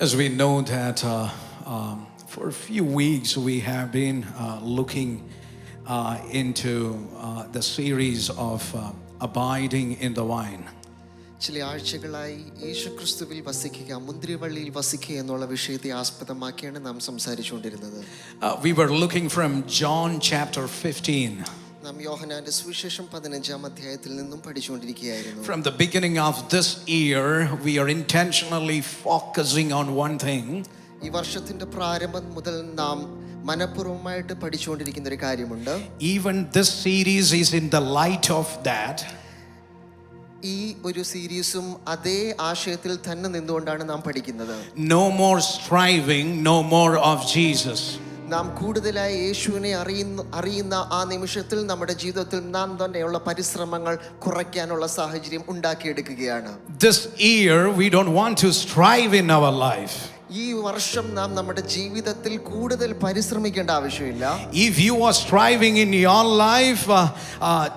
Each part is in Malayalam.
As we know that for a few weeks we have been looking into the series of abiding in the vine. ചില ആഴ്ചകളായി യേശുക്രിസ്തുവിൽ വസിക്കുക, മുന്തിരിവള്ളിയിൽ വസിക്കുക എന്നുള്ള വിഷയത്തെ ആസ്പദമാക്കിയാണ് നാം സംസാരിച്ചുകൊണ്ടിരുന്നത്. We were looking from John chapter 15. നാം യോഹന്നാന്റെ സുവിശേഷം 15-ാം അധ്യായത്തിൽ നിന്നും പഠിച്ചുകൊണ്ടിരിക്കുകയായിരുന്നു. From the beginning of this year we are intentionally focusing on one thing. ഈ വർഷത്തിന്റെ പ്രാരംഭം മുതൽ നാം മനഃപൂർവ്വമായിട്ട് പഠിച്ചുകൊണ്ടിരിക്കുന്ന ഒരു കാര്യമുണ്ട്. Even this series is in the light of that. ഈ ഒരു സീരീസും അതേ ആശയത്തിൽ തന്നെ നിന്നുകൊണ്ടാണ് നാം പഠിക്കുന്നത്. No more striving, no more of Jesus. നാം കൂടുതലായി യേശുവിനെ അറിയുന്ന ആ നിമിഷത്തിൽ നമ്മുടെ ജീവിതത്തിൽ നാം തന്നെയുള്ള പരിശ്രമങ്ങൾ കുറയ്ക്കാനുള്ള സാഹചര്യം ഉണ്ടാക്കിയെടുക്കുകയാണ്. This year we don't want to strive in our life. ഈ വർഷം നാം നമ്മുടെ ജീവിതത്തിൽ കൂടുതൽ പരിശ്രമിക്കേണ്ട ആവശ്യമില്ല. If you are striving in your life,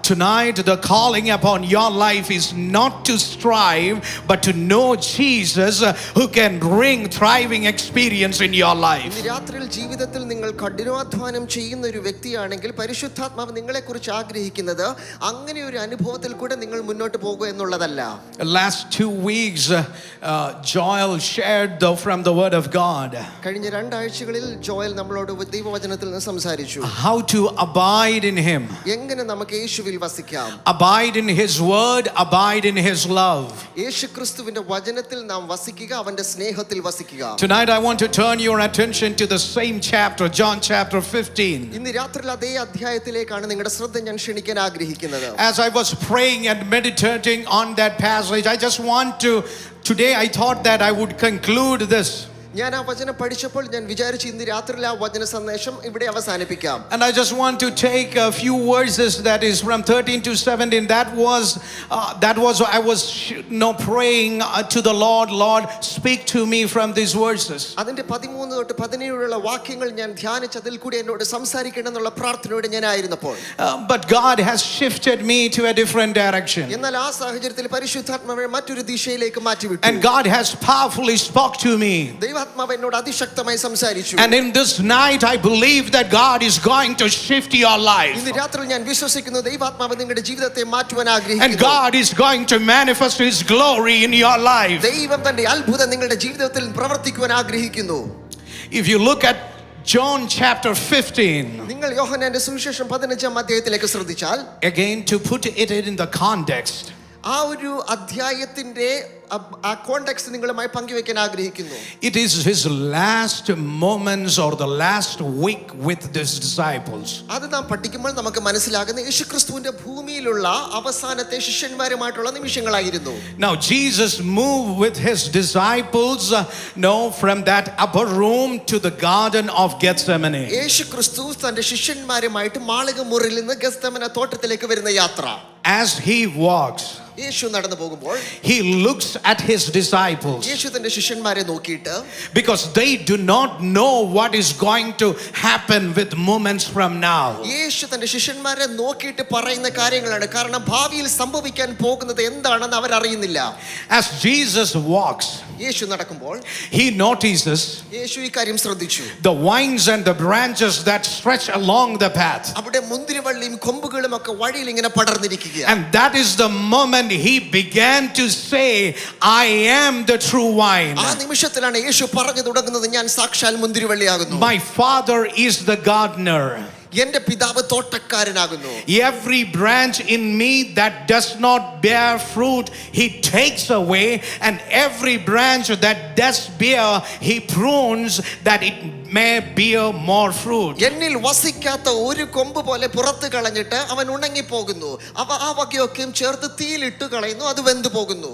tonight the calling upon your life is not to strive but to know Jesus who can bring thriving experience in your life. ഇന്ന് രാത്രിയിൽ ജീവിതത്തിൽ നിങ്ങൾ കഠിനാധ്വാനം ചെയ്യുന്ന ഒരു വ്യക്തിയാണെങ്കിൽ പരിശുദ്ധാത്മാവ് നിങ്ങളെക്കുറിച്ച് ആഗ്രഹിക്കുന്നത് അങ്ങനെ ഒരു അനുഭവത്തിൽ കൂടെ നിങ്ങൾ മുന്നോട്ട് പോകുക എന്നുള്ളതല്ല. Last 2 weeks Joel shared from the word of God. കഴിഞ്ഞ 2 ആഴ്ചകളിൽ ജോയൽ നമ്മളോട് ദൈവവചനത്തിൽ നിന്ന് സംസാരിച്ചു. How to abide in him. എങ്ങനെ നമുക്ക് യേശുവിൽ വസിക്കാം. Abide in his word, abide in his love. യേശുക്രിസ്തുവിന്റെ വചനത്തിൽ നാം വസിക്കുക, അവന്റെ സ്നേഹത്തിൽ വസിക്കുക. Tonight I want to turn your attention to the same chapter, John chapter 15. ഇന്ന് രാത്രിയിൽ അതേ അധ്യായത്തിലേക്കാണ് നിങ്ങളുടെ ശ്രദ്ധ ഞാൻ ക്ഷണിക്കാൻ ആഗ്രഹിക്കുന്നത്. As I was praying and meditating on that passage, I just want to, today I thought that I would conclude this. ഞാൻ ആ വചനം പഠിച്ചപ്പോൾ ഞാൻ വിചാരിച്ചു ഇന്ന് രാത്രിയിൽ ആ വചന സന്ദേശം ഇവിടെ അവസാനിപ്പിക്കാം. And I just want to take a few verses that is from 13 to 17. That was I was praying to the Lord, speak to me from these verses. അതിന്റെ 13 തൊട്ട് 17 വരെയുള്ള വാക്യങ്ങൾ ഞാൻ ധ്യാനിച്ചു, അതിൽ കൂടി എന്നോട് സംസാരിക്കണം എന്നുള്ള പ്രാർത്ഥനയോടെ ഞാൻ ആയിരുന്നപ്പോൾ but God has shifted me to a different direction. എന്നാൽ ആ സാഹചര്യത്തിൽ പരിശുദ്ധാത്മാവ് മറ്റൊരു ദിശയിലേക്ക് മാറ്റിവിട്ടു. And God has powerfully spoke to me. ദൈവാത്മാവ് എന്നോട് അതിശക്തമായി സംസാരിച്ചു. And in this night I believe that God is going to shift your life. ഇന്ന് രാത്രിയിൽ ഞാൻ വിശ്വസിക്കുന്നു ദൈവാത്മാവ് നിങ്ങളുടെ ജീവിതത്തെ മാറ്റുവാൻ ആഗ്രഹിക്കുന്നു. And God is going to manifest his glory in your life. ദൈവം തന്റെ അത്ഭുതം നിങ്ങളുടെ ജീവിതത്തിൽ പ്രവർത്തിക്കുവാൻ ആഗ്രഹിക്കുന്നു. If you look at John chapter 15, നിങ്ങൾ യോഹന്നാന്റെ സുവിശേഷം 15-ാം അധ്യായത്തിലേക്ക് ശ്രദ്ധിച്ചാൽ, again to put it in the context, ആ ഒരു അധ്യായത്തിന്റെ ആ കോണ്ടെക്സ്റ്റ് നിങ്ങളുമായി പങ്കുവെക്കാൻ ആഗ്രഹിക്കുന്നു. it is his last moments or the last week with his disciples. അത് നാം പഠിക്കുമ്പോൾ നമുക്ക് മനസ്സിലാകുന്ന യേശുക്രിസ്തുവിന്റെ ഭൂമിയിലുള്ള അവസാനത്തെ ശിഷ്യന്മാരുമായിട്ടുള്ള നിമിഷങ്ങളായിരുന്നു. Now Jesus moved with his disciples from that upper room to the garden of Gethsemane. യേശുക്രിസ്തു തന്റെ ശിഷ്യന്മാരുമായിട്ട് മാളികമുറിയിൽ നിന്ന് ഗെത്സമനെ തോട്ടത്തിലേക്ക് വരുന്ന യാത്ര. As he walks, യേശു നടന്നു പോകുമ്പോൾ he looks at his disciples, യേശു തന്റെ ശിഷ്യന്മാരെ നോക്കിയിട്ട്, because they do not know what is going to happen with moments from now. യേശു തന്റെ ശിഷ്യന്മാരെ നോക്കിയിട്ട് പറയുന്ന കാര്യങ്ങളാണ്, കാരണം ഭാവിയിൽ സംഭവിക്കാൻ പോകുന്നത് എന്താണെന്ന് അവർ അറിയുന്നില്ല. As Jesus walks, യേശു നടക്കുമ്പോൾ he notices യേശു ഈ കാര്യം ശ്രദ്ധിച്ചു. the vines and the branches that stretch along the path. അവിടെ മുന്തിരിവള്ളിയും കൊമ്പുകളും ഒക്കെ വഴിയിൽ ഇങ്ങനെ പടർന്നിരിക്കുക. And that is the moment he began to say, I am the true vine. ആ നിമിഷത്തിലാണ് യേശു പറഞ്ഞു തുടങ്ങുന്നത്, ഞാൻ സാക്ഷാൽ മുന്തിരിവള്ളിയാകുന്നു. My Father is the gardener. എന്റെ പിതാവ് തോട്ടക്കാരനാകുന്നു. Every branch in me that does not bear fruit he takes away, and every branch that does bear he prunes that it may bear more fruit. എന്നിൽ വസിക്കാത്ത ഒരു കൊമ്പ് പോലെ പുറത്ത് കളഞ്ഞിട്ട് അവൻ ഉണങ്ങി പോകുന്നു. ആ വകയൊക്കെയും ചേർത്ത് തീയിലിട്ട് കളയുന്നു, അത് വെന്തു പോകുന്നു.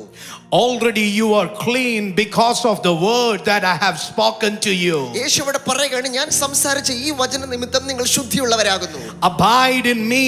Already you are clean because of the word that I have spoken to you. യേശു ഇവിടെ പറയുകയാണ്, ഞാൻ സംസാരിച്ച ഈ വചന നിമിത്തം നിങ്ങൾ ശുദ്ധിയുള്ളവരാകുന്നു. Abide in me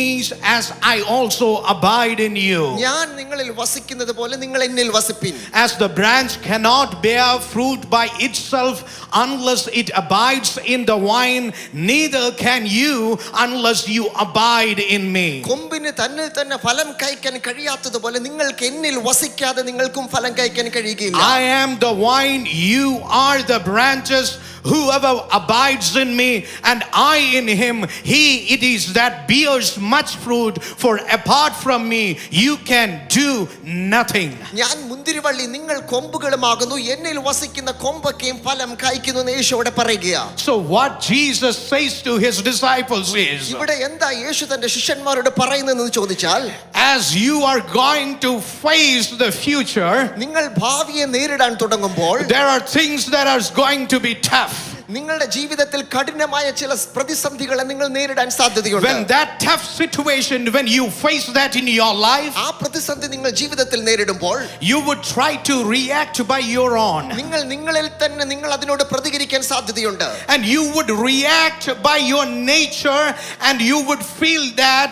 as I also abide in you. ഞാൻ നിങ്ങളിൽ വസിക്കുന്നത് പോലെ നിങ്ങൾ എന്നിൽ വസിപ്പിൻ. As the branch cannot bear fruit by itself unless it abides in the vine, neither can you unless you abide in me. കൊമ്പിന് തന്നിൽ തന്നെ ഫലം കായ്ക്കാൻ കഴിയാത്തതുപോലെ നിങ്ങൾക്ക് എന്നിൽ വസിക്കാതെ നിങ്ങൾക്കും ഫലം കായ്ക്കാൻ കഴിയുകയില്ല. I am the vine, you are the branches. Whoever abides in me and I in him, he it is that bears much fruit, for apart from me you can do nothing. ഞാൻ മുന്തിരിവള്ളി, നിങ്ങൾ കൊമ്പുകളുമാകുന്നു, എന്നിൽ വസിക്കുന്ന കൊമ്പൊക്കെയും ഫലം കായ്ക്കുന്നു എന്ന് യേശുവോട് പറയുകയാണ്. So what Jesus says to his disciples is, ഇവിടെ എന്താ യേശു തന്റെ ശിഷ്യന്മാരോട് പറയുന്നതെന്ന് ചോദിച്ചാൽ, as you are going to face the future, നിങ്ങൾ ഭാവിയെ നേരിടാൻ തുടങ്ങുമ്പോൾ there are things that are going to be tough. നിങ്ങളുടെ ജീവിതത്തിൽ കഠിനമായ ചില പ്രതിസന്ധികളെ നിങ്ങൾ നേരിടാൻ സാധ്യതയുണ്ട്. When that tough situation, when you face that in your life, ആ പ്രതിസന്ധി നിങ്ങൾ ജീവിതത്തിൽ നേരിടുമ്പോൾ you would try to react by your own. നിങ്ങളിൽ തന്നെ നിങ്ങൾ അതിനോട് പ്രതികരിക്കാൻ സാധ്യതയുണ്ട്. And you would react by your nature, and you would feel that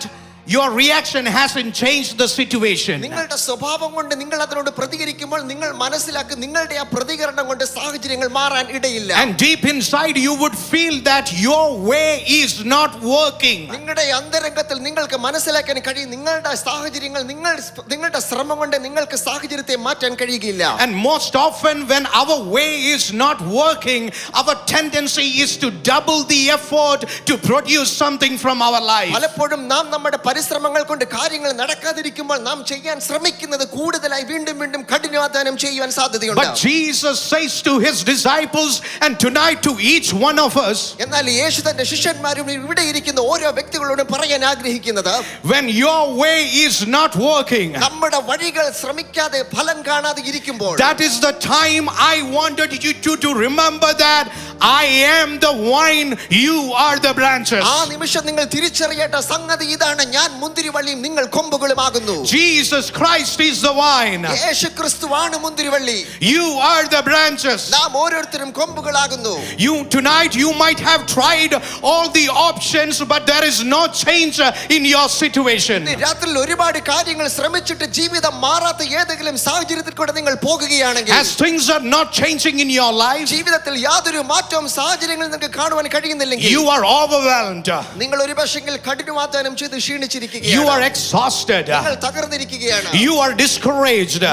your reaction hasn't changed the situation. നിങ്ങളുടെ സ്വഭാവം കൊണ്ട് നിങ്ങൾ അതിനോട് പ്രതികരിക്കുമ്പോൾ നിങ്ങൾ മനസ്സിലാക്കും നിങ്ങളുടെ ആ പ്രതികരണം കൊണ്ട് സാഹചര്യങ്ങൾ മാറാൻ ഇടയില്ല. And deep inside you would feel that your way is not working. നിങ്ങളുടെ അന്തരംഗത്തിൽ നിങ്ങൾക്ക് മനസ്സിലാക്കാൻ കഴിയും നിങ്ങളുടെ സാഹചര്യങ്ങൾ നിങ്ങളുടെ ശ്രമം കൊണ്ട് നിങ്ങൾക്ക് സാഹചര്യത്തെ മാറ്റാൻ കഴിയുകയില്ല. And most often when our way is not working, our tendency is to double the effort to produce something from our life. പലപ്പോഴും നാം നമ്മുടെ പരിശ്രമങ്ങൾ കൊണ്ട് കാര്യങ്ങൾ നടക്കാതിരിക്കുമ്പോൾ നാം ചെയ്യാൻ ശ്രമിക്കുന്നത് കൂടുതലായി വീണ്ടും വീണ്ടും കഠിനാധ്വാനം ചെയ്യുവാൻ സാധ്യതയുണ്ട്. But Jesus says to his disciples and tonight to each one of us, എന്നാൽ യേശു തന്റെ ശിഷ്യന്മാരും ഇവിടെ ഇരിക്കുന്ന ഓരോ വ്യക്തികളോടും പറയാൻ ആഗ്രഹിക്കുന്നത്, when your way is not working, നമ്മുടെ വഴികൾ ശ്രമിക്കാതെ ഫലം കാണാതെ ഇരിക്കുമ്പോൾ, that is the time I wanted you to remember that I am the vine, you are the branches. ആ നിമിഷം നിങ്ങൾ തിരിച്ചറിയേണ്ട സംഗതി ഇതാണ്, ഞാൻ മുന്തിരിവള്ളിയും നിങ്ങൾ കൊമ്പുകളുമാകുന്നു. Jesus Christ is the vine, യേശുക്രിസ്തുവാണ് മുന്തിരിവള്ളി, you are the branches. നാം ഓരോരുത്തരും കൊമ്പുകളാകുന്നു. Tonight you might have tried all the options, but there is no change in your situation. രാത്രിയിൽ ഒരുപാട് കാര്യങ്ങൾ ശ്രമിച്ചിട്ട് ജീവിതം മാറാത്ത ഏതെങ്കിലും സാഹചര്യത്തിൽ കൂടെ നിങ്ങൾ പോകുകയാണെങ്കിൽ, As things are not changing in your life, ജീവിതത്തിൽ യാതൊരു മാറ്റവും സാഹചര്യങ്ങൾ നിങ്ങൾക്ക് കാണുവാൻ കഴിയുന്നില്ലെങ്കിൽ, you are overwhelmed, നിങ്ങൾ ഒരു പക്ഷെങ്കിൽ കഠിനാധ്വാനം ചെയ്ത് ക്ഷീണിച്ചിരിക്കുകയാണ്, you are exhausted, നിങ്ങൾ തകർന്നിരിക്കുകയാണ്, you are discouraged.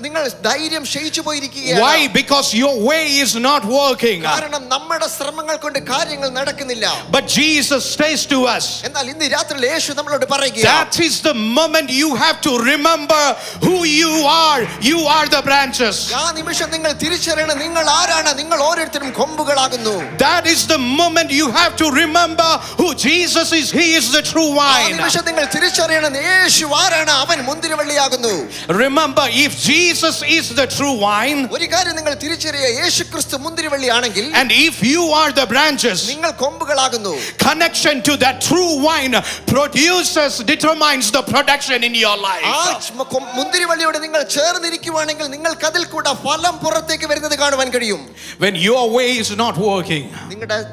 നിങ്ങൾ ധൈര്യം ക്ഷയിച്ചു പോയിരിക്കുകയാണ്. Why? Because your way is not working. കാരണം നമ്മുടെ ശ്രമങ്ങൾ കൊണ്ട് കാര്യങ്ങൾ നടക്കുന്നില്ല. But Jesus says to us, എന്നാൽ ഇന്ന് രാത്രിയിൽ യേശു നമ്മളോട് പറയുകയാണ്, that is the moment you have to remember who you are. You are the branches. ആ നിമിഷം നിങ്ങൾ തിരിച്ചറിയണം നിങ്ങൾ ആരാണ്. നിങ്ങൾ ഓരോരുത്തരും കൊമ്പുകളാകുന്നു. That is the moment you have to remember who Jesus is. He is the true ആ vine. നിമിഷം നിങ്ങൾ തിരിച്ചറിയണം യേശു ആരാണ്. അവൻ മുന്തിരിവള്ളിയാകുന്നു. Remember, if Jesus is the true vine, ഒരു കാര്യം നിങ്ങൾ തിരിച്ചറിയുക, യേശുക്രിസ്തു മുന്തിരിവള്ളിയാണെങ്കിൽ and if you are the branches, നിങ്ങൾ കൊമ്പുകളാകുന്നു. connection to that true vine determines the production in your life. ആ മുന്തിരിവള്ളിയോട് നിങ്ങൾ ചേർന്നിരിക്കുവാണെങ്കിൽ നിങ്ങൾക്ക് അതിൽ കൂടെ ഫലം പുറത്തേക്ക് വരുന്നത് കാണുവാൻ കഴിയും. When your way is not working,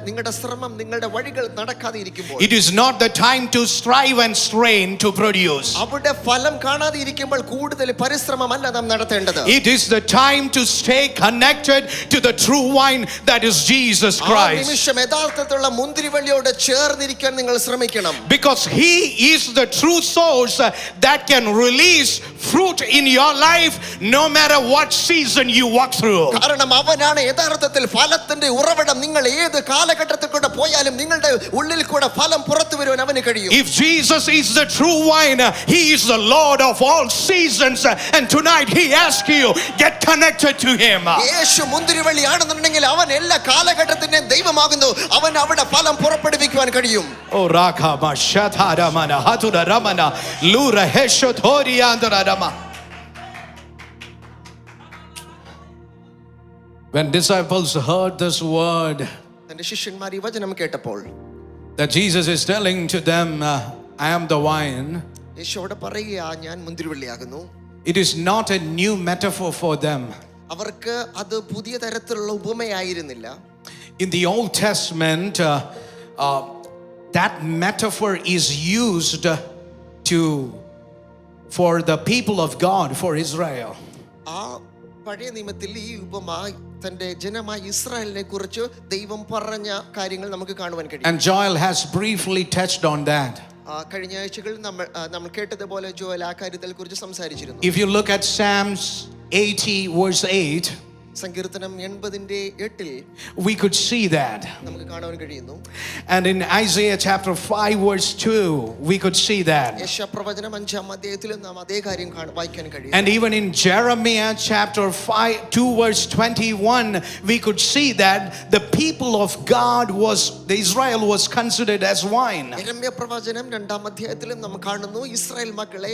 നിങ്ങളുടെ ശ്രമം നിങ്ങളുടെ വഴികൾ നടക്കാതെ ഇരിക്കുമ്പോൾ, it is not the time to strive and strain to produce. അവിടെ ഫലം കാണാതെ ഇരിക്കുമ്പോൾ കൂടുതൽ പരിശ്രമമല്ല നാം നടത്തേണ്ടത്. It is the time to stay connected to the true vine, that is Jesus ആ Christ. നിമിഷം യഥാർത്ഥത്തിലുള്ള മുന്തിരിവള്ളിയോട് ചേർന്നിരിക്കാൻ നിങ്ങൾ ശ്രമിക്കണം. Because he is the true source that can release fruit in your life no matter what season you walk through. കാരണം അവനാണ് യഥാർത്ഥത്തിൽ ഫലത്തിന്റെ ഉറവിടം. നിങ്ങൾ ഏത് കാലഘട്ടത്തിൽ കൂടെ പോയാലും നിങ്ങളുടെ ഉള്ളിൽ കൂടെ ഫലം പുറത്തു വരുവാൻ അവന് കഴിയും. If Jesus is the true vine, he is the Lord of all seasons, and tonight he asks you, get connected to him. യേശു മുന്തിരിവള്ളിയാണെന്നുണ്ടെങ്കിൽ അവൻ എല്ലാ കാലഘട്ടത്തിന്റെയും ദൈവമാകുന്നു. അവൻ അവിടെ ഫലം പുറപ്പെടുവിക്കുവാൻ കഴിയും. O rakama shatharamana hatura ramana lura heshothoriandarama. When disciples heard this word തന്റെ ശിഷ്യന്മാർ ഈ വചനം കേട്ടപ്പോൾ, that Jesus is telling to them, I am the vine, യേശുവോട് പറയുക, ഞാൻ മുന്തിരിവള്ളിയാകുന്നു. it is not a new metaphor for them. അവർക്ക് അത് പുതിയ തരത്തിലുള്ള ഉപമയായിരുന്നില്ല. In the Old Testament, that metaphor is used for the people of God, for Israel. ആ പഴയ നിയമത്തിൽ ഈ ഉപമ തന്റെ ജനമായ ഇസ്രായേലിനെ കുറിച്ച് ദൈവം പറഞ്ഞ കാര്യങ്ങൾ നമുക്ക് കാണുവാൻ കഴിയും. And Joel has briefly touched on that. കഴിഞ്ഞ ആഴ്ചകളിൽ നമ്മൾ കേട്ടതുപോലെ ജോയൽ ആ കാര്യത്തെ കുറിച്ച് സംസാരിച്ചിരുന്നു. If you look at Psalms 80 verse 8, സങ്കീർത്തനം 80:8 we could see that. നമുക്ക് കാണാൻ കഴിയുന്നു. And in Isaiah chapter 5 verse 2, we could see that. യെശയ്യാ പ്രവചനം 5-ാം അധ്യായത്തിൽ നാം അതേ കാര്യം വായിക്കാൻ കഴിയും. And even in Jeremiah chapter 2 verse 21, we could see that the people of God the Israel was considered as wine. യെരമ്യാ പ്രവചനം 2-ാം അധ്യായത്തിൽ നാം കാണുന്നു ഇസ്രായേൽ മക്കളെ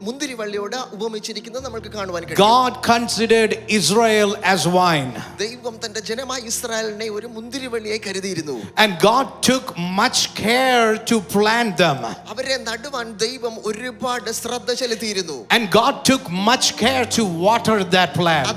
മുന്തിരിവള്ളിയോട് ഉപമിച്ചിരിക്കുന്നത് നമുക്ക് കാണുവാൻ കഴിയും. God considered Israel as wine. ദൈവം തന്റെ ജനമായ ഇസ്രായേലിനെ ഒരു മുന്തിരിവള്ളിയായി കരുതിയിരുന്നു. And God took much care to plant them. അവരെ നടുവാൻ ദൈവം ഒരുപാട് ശ്രദ്ധ ചെലുത്തിയിരുന്നു. And God took much care to water that plant.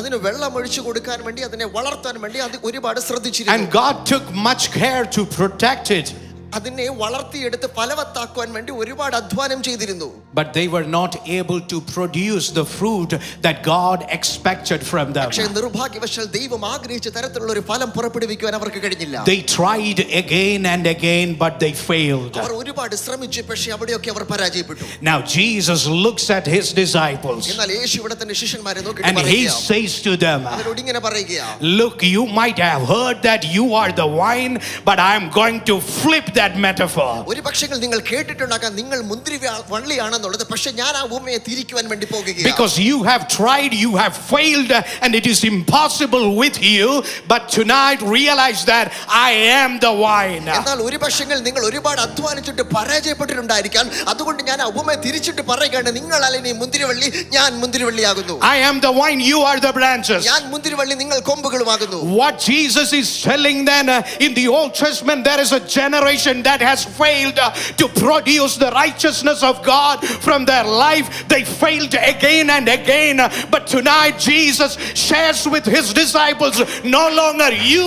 അതിന് വെള്ളം ഒഴിച്ചു കൊടുക്കാൻ വേണ്ടി അതിനെ വളർത്താൻ വേണ്ടി അത് ഒരുപാട് ശ്രദ്ധിച്ചിരുന്നു. And God took much care to protect it. അതിനെ വളർത്തിയെടുത്ത് ഫലവത്താക്കുവാൻ വേണ്ടി ഒരുപാട് അധ്വാനം ചെയ്തിരുന്നു. But they were not able to produce the fruit that God expected from them. പക്ഷേ നിർഭാഗ്യവശാൽ ദൈവം ആഗ്രഹിച്ച തരത്തിലുള്ള ഒരു ഫലം പുറപ്പെടുവിക്കുവാൻ അവർക്ക് കഴിഞ്ഞില്ല. They tried again and again, but they failed. അവർ ഒരുപാട് ശ്രമിച്ചു, പക്ഷേ അവിടെയൊക്കെ അവർ പരാജയപ്പെട്ടു. Now Jesus looks at his disciples. എന്നാൽ യേശു ഇവിടെ തന്റെ ശിഷ്യന്മാരെ നോക്കിയിട്ട് And he says to them, അവരോട് ഇങ്ങനെ പറയുകയാ, look, you might have heard that you are the wine, but I am going to flip that metaphor. ഒരു പക്ഷേ നിങ്ങൾ കേട്ടിട്ടുണ്ടാകാം നിങ്ങൾ മുന്തിരി വള്ളിയാണെന്നുള്ളത്, പക്ഷേ ഞാൻ ആ ഉപമയെ തിരിക്കുവാൻ വേണ്ടി പോകുകയാണ്. Because you have tried, you have failed, and it is impossible with you, but tonight realize that I am the wine. എന്നാൽ ഒരു പക്ഷേ നിങ്ങൾ ഒരുപാട് അധ്വാനിച്ചിട്ട് പരാജയപ്പെട്ടിട്ടുണ്ടായിരിക്കാം, അതുകൊണ്ട് ഞാൻ ആ ഉപമയെ തിരിച്ചിട്ട് പറയുകയാണ്, നിങ്ങൾ അല്ല മുന്തിരിവള്ളി, ഞാൻ മുന്തിരിവള്ളിയാകുന്നു. I am the vine, you are the branches. ഞാൻ മുന്തിരിവള്ളി, നിങ്ങൾ കൊമ്പുകളുമാകുന്നു. What Jesus is telling then in the Old Testament, there is a generation that has failed to produce the righteousness of God from their life. They failed again and again, but tonight Jesus shares with his disciples, no longer you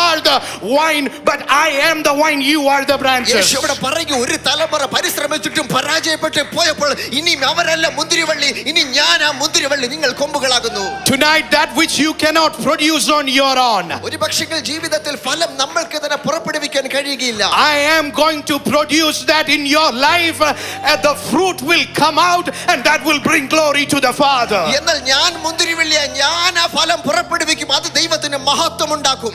are the wine, but I am the wine, you are the branches. യേശുവിടെ പറയുക, ഒരു തലമുറ പരിശ്രമിച്ചിട്ടും പരാജയപ്പെട്ട് പോയപ്പോൾ ഇനി അവരല്ല മുന്തിരിവള്ളി, ഇനി ഞാൻ ആ മുന്തിരിവള്ളി, നിങ്ങൾ കൊമ്പുകളാകുന്നു. Tonight that which you cannot produce on your own, ഒരു പക്ഷേ ജീവിതത്തിൽ ഫലം നമ്മൾക്ക് തന്നെ പുറപ്പെടുവിക്കാൻ കഴിയുകയില്ല. I am going to produce that in your life, and the fruit will come out, and that will bring glory to the Father. എന്നാൽ ഞാൻ മുന്തിരിവള്ളിയാ, ഞാൻ ആ ഫലം പുറപ്പെടുവിക്കും, അത് ദൈവത്തിന് മഹത്വം ഉണ്ടാക്കും.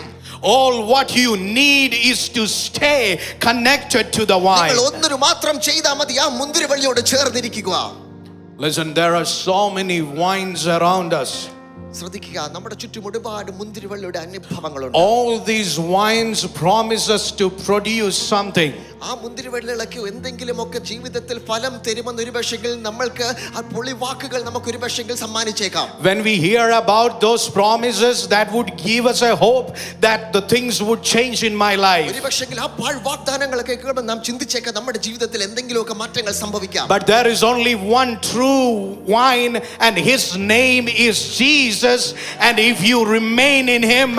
All what you need is to stay connected to the vine. നിങ്ങൾ ഒന്നിനു മാത്രം ചെയ്താൽ മതി, ആ മുന്തിരിവള്ളിയോട് ചേർന്നിരിക്കുക. Listen, there are so many vines around us. ശ്രദ്ധിക്കുക, നമ്മുടെ ചുറ്റും ഒരുപാട് മുന്തിരിവള്ളിയുടെ അനുഭവങ്ങളുണ്ട്. All these vines promise us to produce something. ആ മുന്തിരിവള്ളികളൊക്കെ എന്തെങ്കിലുമൊക്കെ ജീവിതത്തിൽ ഫലം തരുമെന്ന് ഒരു പക്ഷെങ്കിൽ നമ്മൾക്ക് ആ പൊളിവാക്കുകൾ നമുക്ക് ഒരു പക്ഷെങ്കിൽ സമ്മാനിച്ചേക്കാം. When we hear about those promises, that would give us a hope that the things would change in my life. ഒരു പക്ഷെങ്കിൽ ആ വാഗ്ദാനങ്ങളൊക്കെ കേൾക്കുമ്പോൾ നാം ചിന്തിച്ചേക്കാം നമ്മുടെ ജീവിതത്തിൽ എന്തെങ്കിലുമൊക്കെ മാറ്റങ്ങൾ സംഭവിക്കാം. But there is only one true wine, and his name is Jesus, and if you remain in him,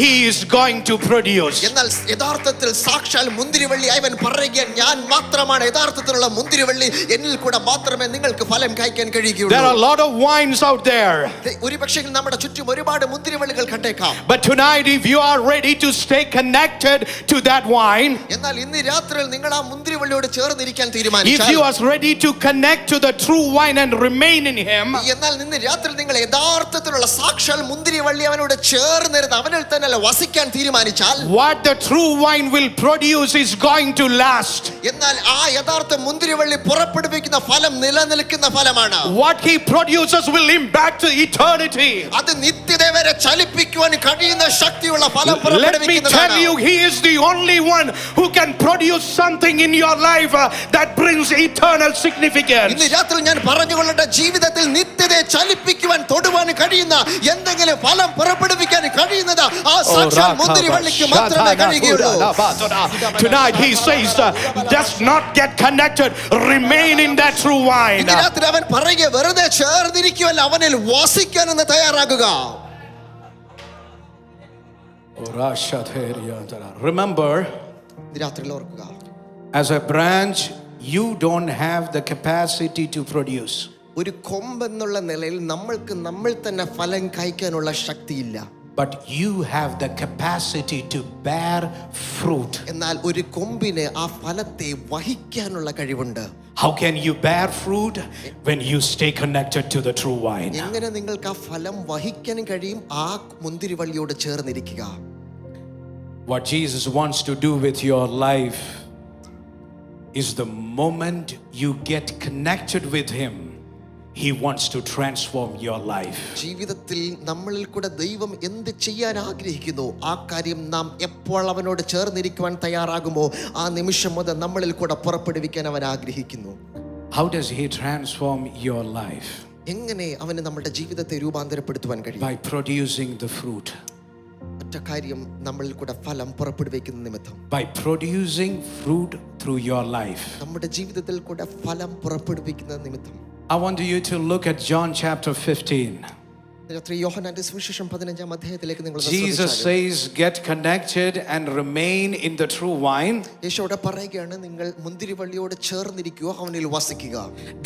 he is going to produce. എന്നാൽ യഥാർത്ഥത്തിൽ സാക്ഷാൽ മുന്തിരിവള്ളി അവൻ പറയുക, ഞാൻ മാത്രമാണ് യഥാർത്ഥത്തിലുള്ള മുന്തിരിവള്ളി, എന്നിൽ കൂടെ മാത്രമേ നിങ്ങൾക്ക് ഫലം കായ്ക്കാൻ കഴിയുകയുള്ളൂ. There are a lot of vines out there. ഒരു പക്ഷേ നമ്മുടെ ചുറ്റും ഒരുപാട് മുന്തിരിവള്ളികൾ കണ്ടേക്കാം. But tonight, if you are ready to stay connected to that vine, എന്നാൽ ഇന്ന് രാത്രിയിൽ നിങ്ങൾ ആ മുന്തിരിവള്ളിയോട് ചേർന്നിരിക്കാൻ if തീരുമാനിച്ചാൽ, you are ready to connect to the true vine and remain in him, എന്നാൽ ഇന്ന് രാത്രിയിൽ നിങ്ങൾ യഥാർത്ഥത്തിലുള്ള സാക്ഷാൽ മുന്തിരിവള്ളി അവനോട് ചേർന്നിരുന്ന് അവനിൽ തന്നെ വസിക്കാൻ തീരുമാനിച്ചാൽ, what the true vine will produce is going to last. എന്നാൽ ആ യഥാർത്ഥ മുന്തിരിവള്ളി പുറപ്പെടുവിക്കുന്ന ഫലം നിലനിൽക്കുന്ന ഫലമാണ്. What he produces will impact eternity. അത് നിത്യത വരെ ചലിപ്പിക്കുവാൻ കഴിയുന്ന ശക്തിയുള്ള ഫലം Let me പുറപ്പെടുവിക്കുന്നതാണ്. tell you, he is the only one who can produce something in your life that brings eternal significance. ഇന്ന് രാത്രി ഞാൻ പറഞ്ഞുകൊള്ളട്ടെ, ജീവിതത്തിൽ നിത്യതയെ ചലിപ്പിക്കുവാൻ തൊടുവാൻ കഴിയുന്ന എന്തെങ്കിലും ഫലം പുറപ്പെടുവിക്കാൻ കഴിയുന്നത് ആ സാക്ഷാൽ മുന്തിരിവള്ളിക്ക് മാത്രമേ കഴിയുകയുള്ളൂ. Tonight he says, just not get connected, remain in that true vine. ഇന്ന് രാത്രി അവൻ പറയുക, വെറുതെ ചേർന്നിരിക്കുവല്ല, അവനിൽ വസിക്കാൻ എന്ന് തയ്യാറാകുക. Remember, രാത്രിയിൽ ഓർക്കുക, as a branch, you don't have the capacity to produce. ഒരു കൊമ്പെന്നുള്ള നിലയിൽ നമ്മൾക്ക് നമ്മൾ തന്നെ ഫലം കായ്ക്കാനുള്ള ശക്തിയില്ല. But you have the capacity to bear fruit. എന്നാൽ ഒരു കൊമ്പിന് ആ ഫലത്തെ വഹിക്കാനുള്ള കഴിവുണ്ട്. How can you bear fruit? When you stay connected to the true vine. എങ്ങനെ നിങ്ങൾക്ക് ആ ഫലം വഹിക്കാൻ കഴിയും? ആ മുന്തിരിവള്ളിയോട് ചേർന്നിരിക്കുക. What Jesus wants to do with your life is the moment you get connected with Him, He wants to transform your life. ജീവിതത്തിൽ നമ്മളിൽ കൂടെ ദൈവം എന്ത് ചെയ്യാൻ ആഗ്രഹിക്കുന്നു ആ കാര്യം നാം എപ്പോൾ അവനോട് ചേർന്നിരിക്കുവാൻ തയ്യാറാകുമോ ആ നിമിഷം മുതൽ നമ്മളിൽ കൂടെ പുറപ്പെടുവിക്കാൻ അവൻ ആഗ്രഹിക്കുന്നു. How does He transform your life? എങ്ങനെ അവന് നമ്മുടെ ജീവിതത്തെ രൂപാന്തരപ്പെടുത്തുവാൻ കഴിയും? By producing the fruit. ഒറ്റ കാര്യം, നമ്മളിൽ കൂടെ ഫലം പുറപ്പെടുവിക്കുന്ന നിമിത്തം. By producing fruit through your life. നമ്മുടെ ജീവിതത്തിൽ കൂടെ ഫലം പുറപ്പെടുവിക്കുന്ന നിമിത്തം. I want you to look at John chapter 15. യോഹന്നാന്റെ സുവിശേഷം 15-ാം അധ്യായത്തിലേക്ക് നിങ്ങൾ Jesus says, get connected and remain in the true vine. യേശുവിടെ പറയുകയാണ്, നിങ്ങൾ മുന്തിരിവള്ളിയോട് ചേർന്നിരിക്കുക, അവനിൽ വസിക്കുക.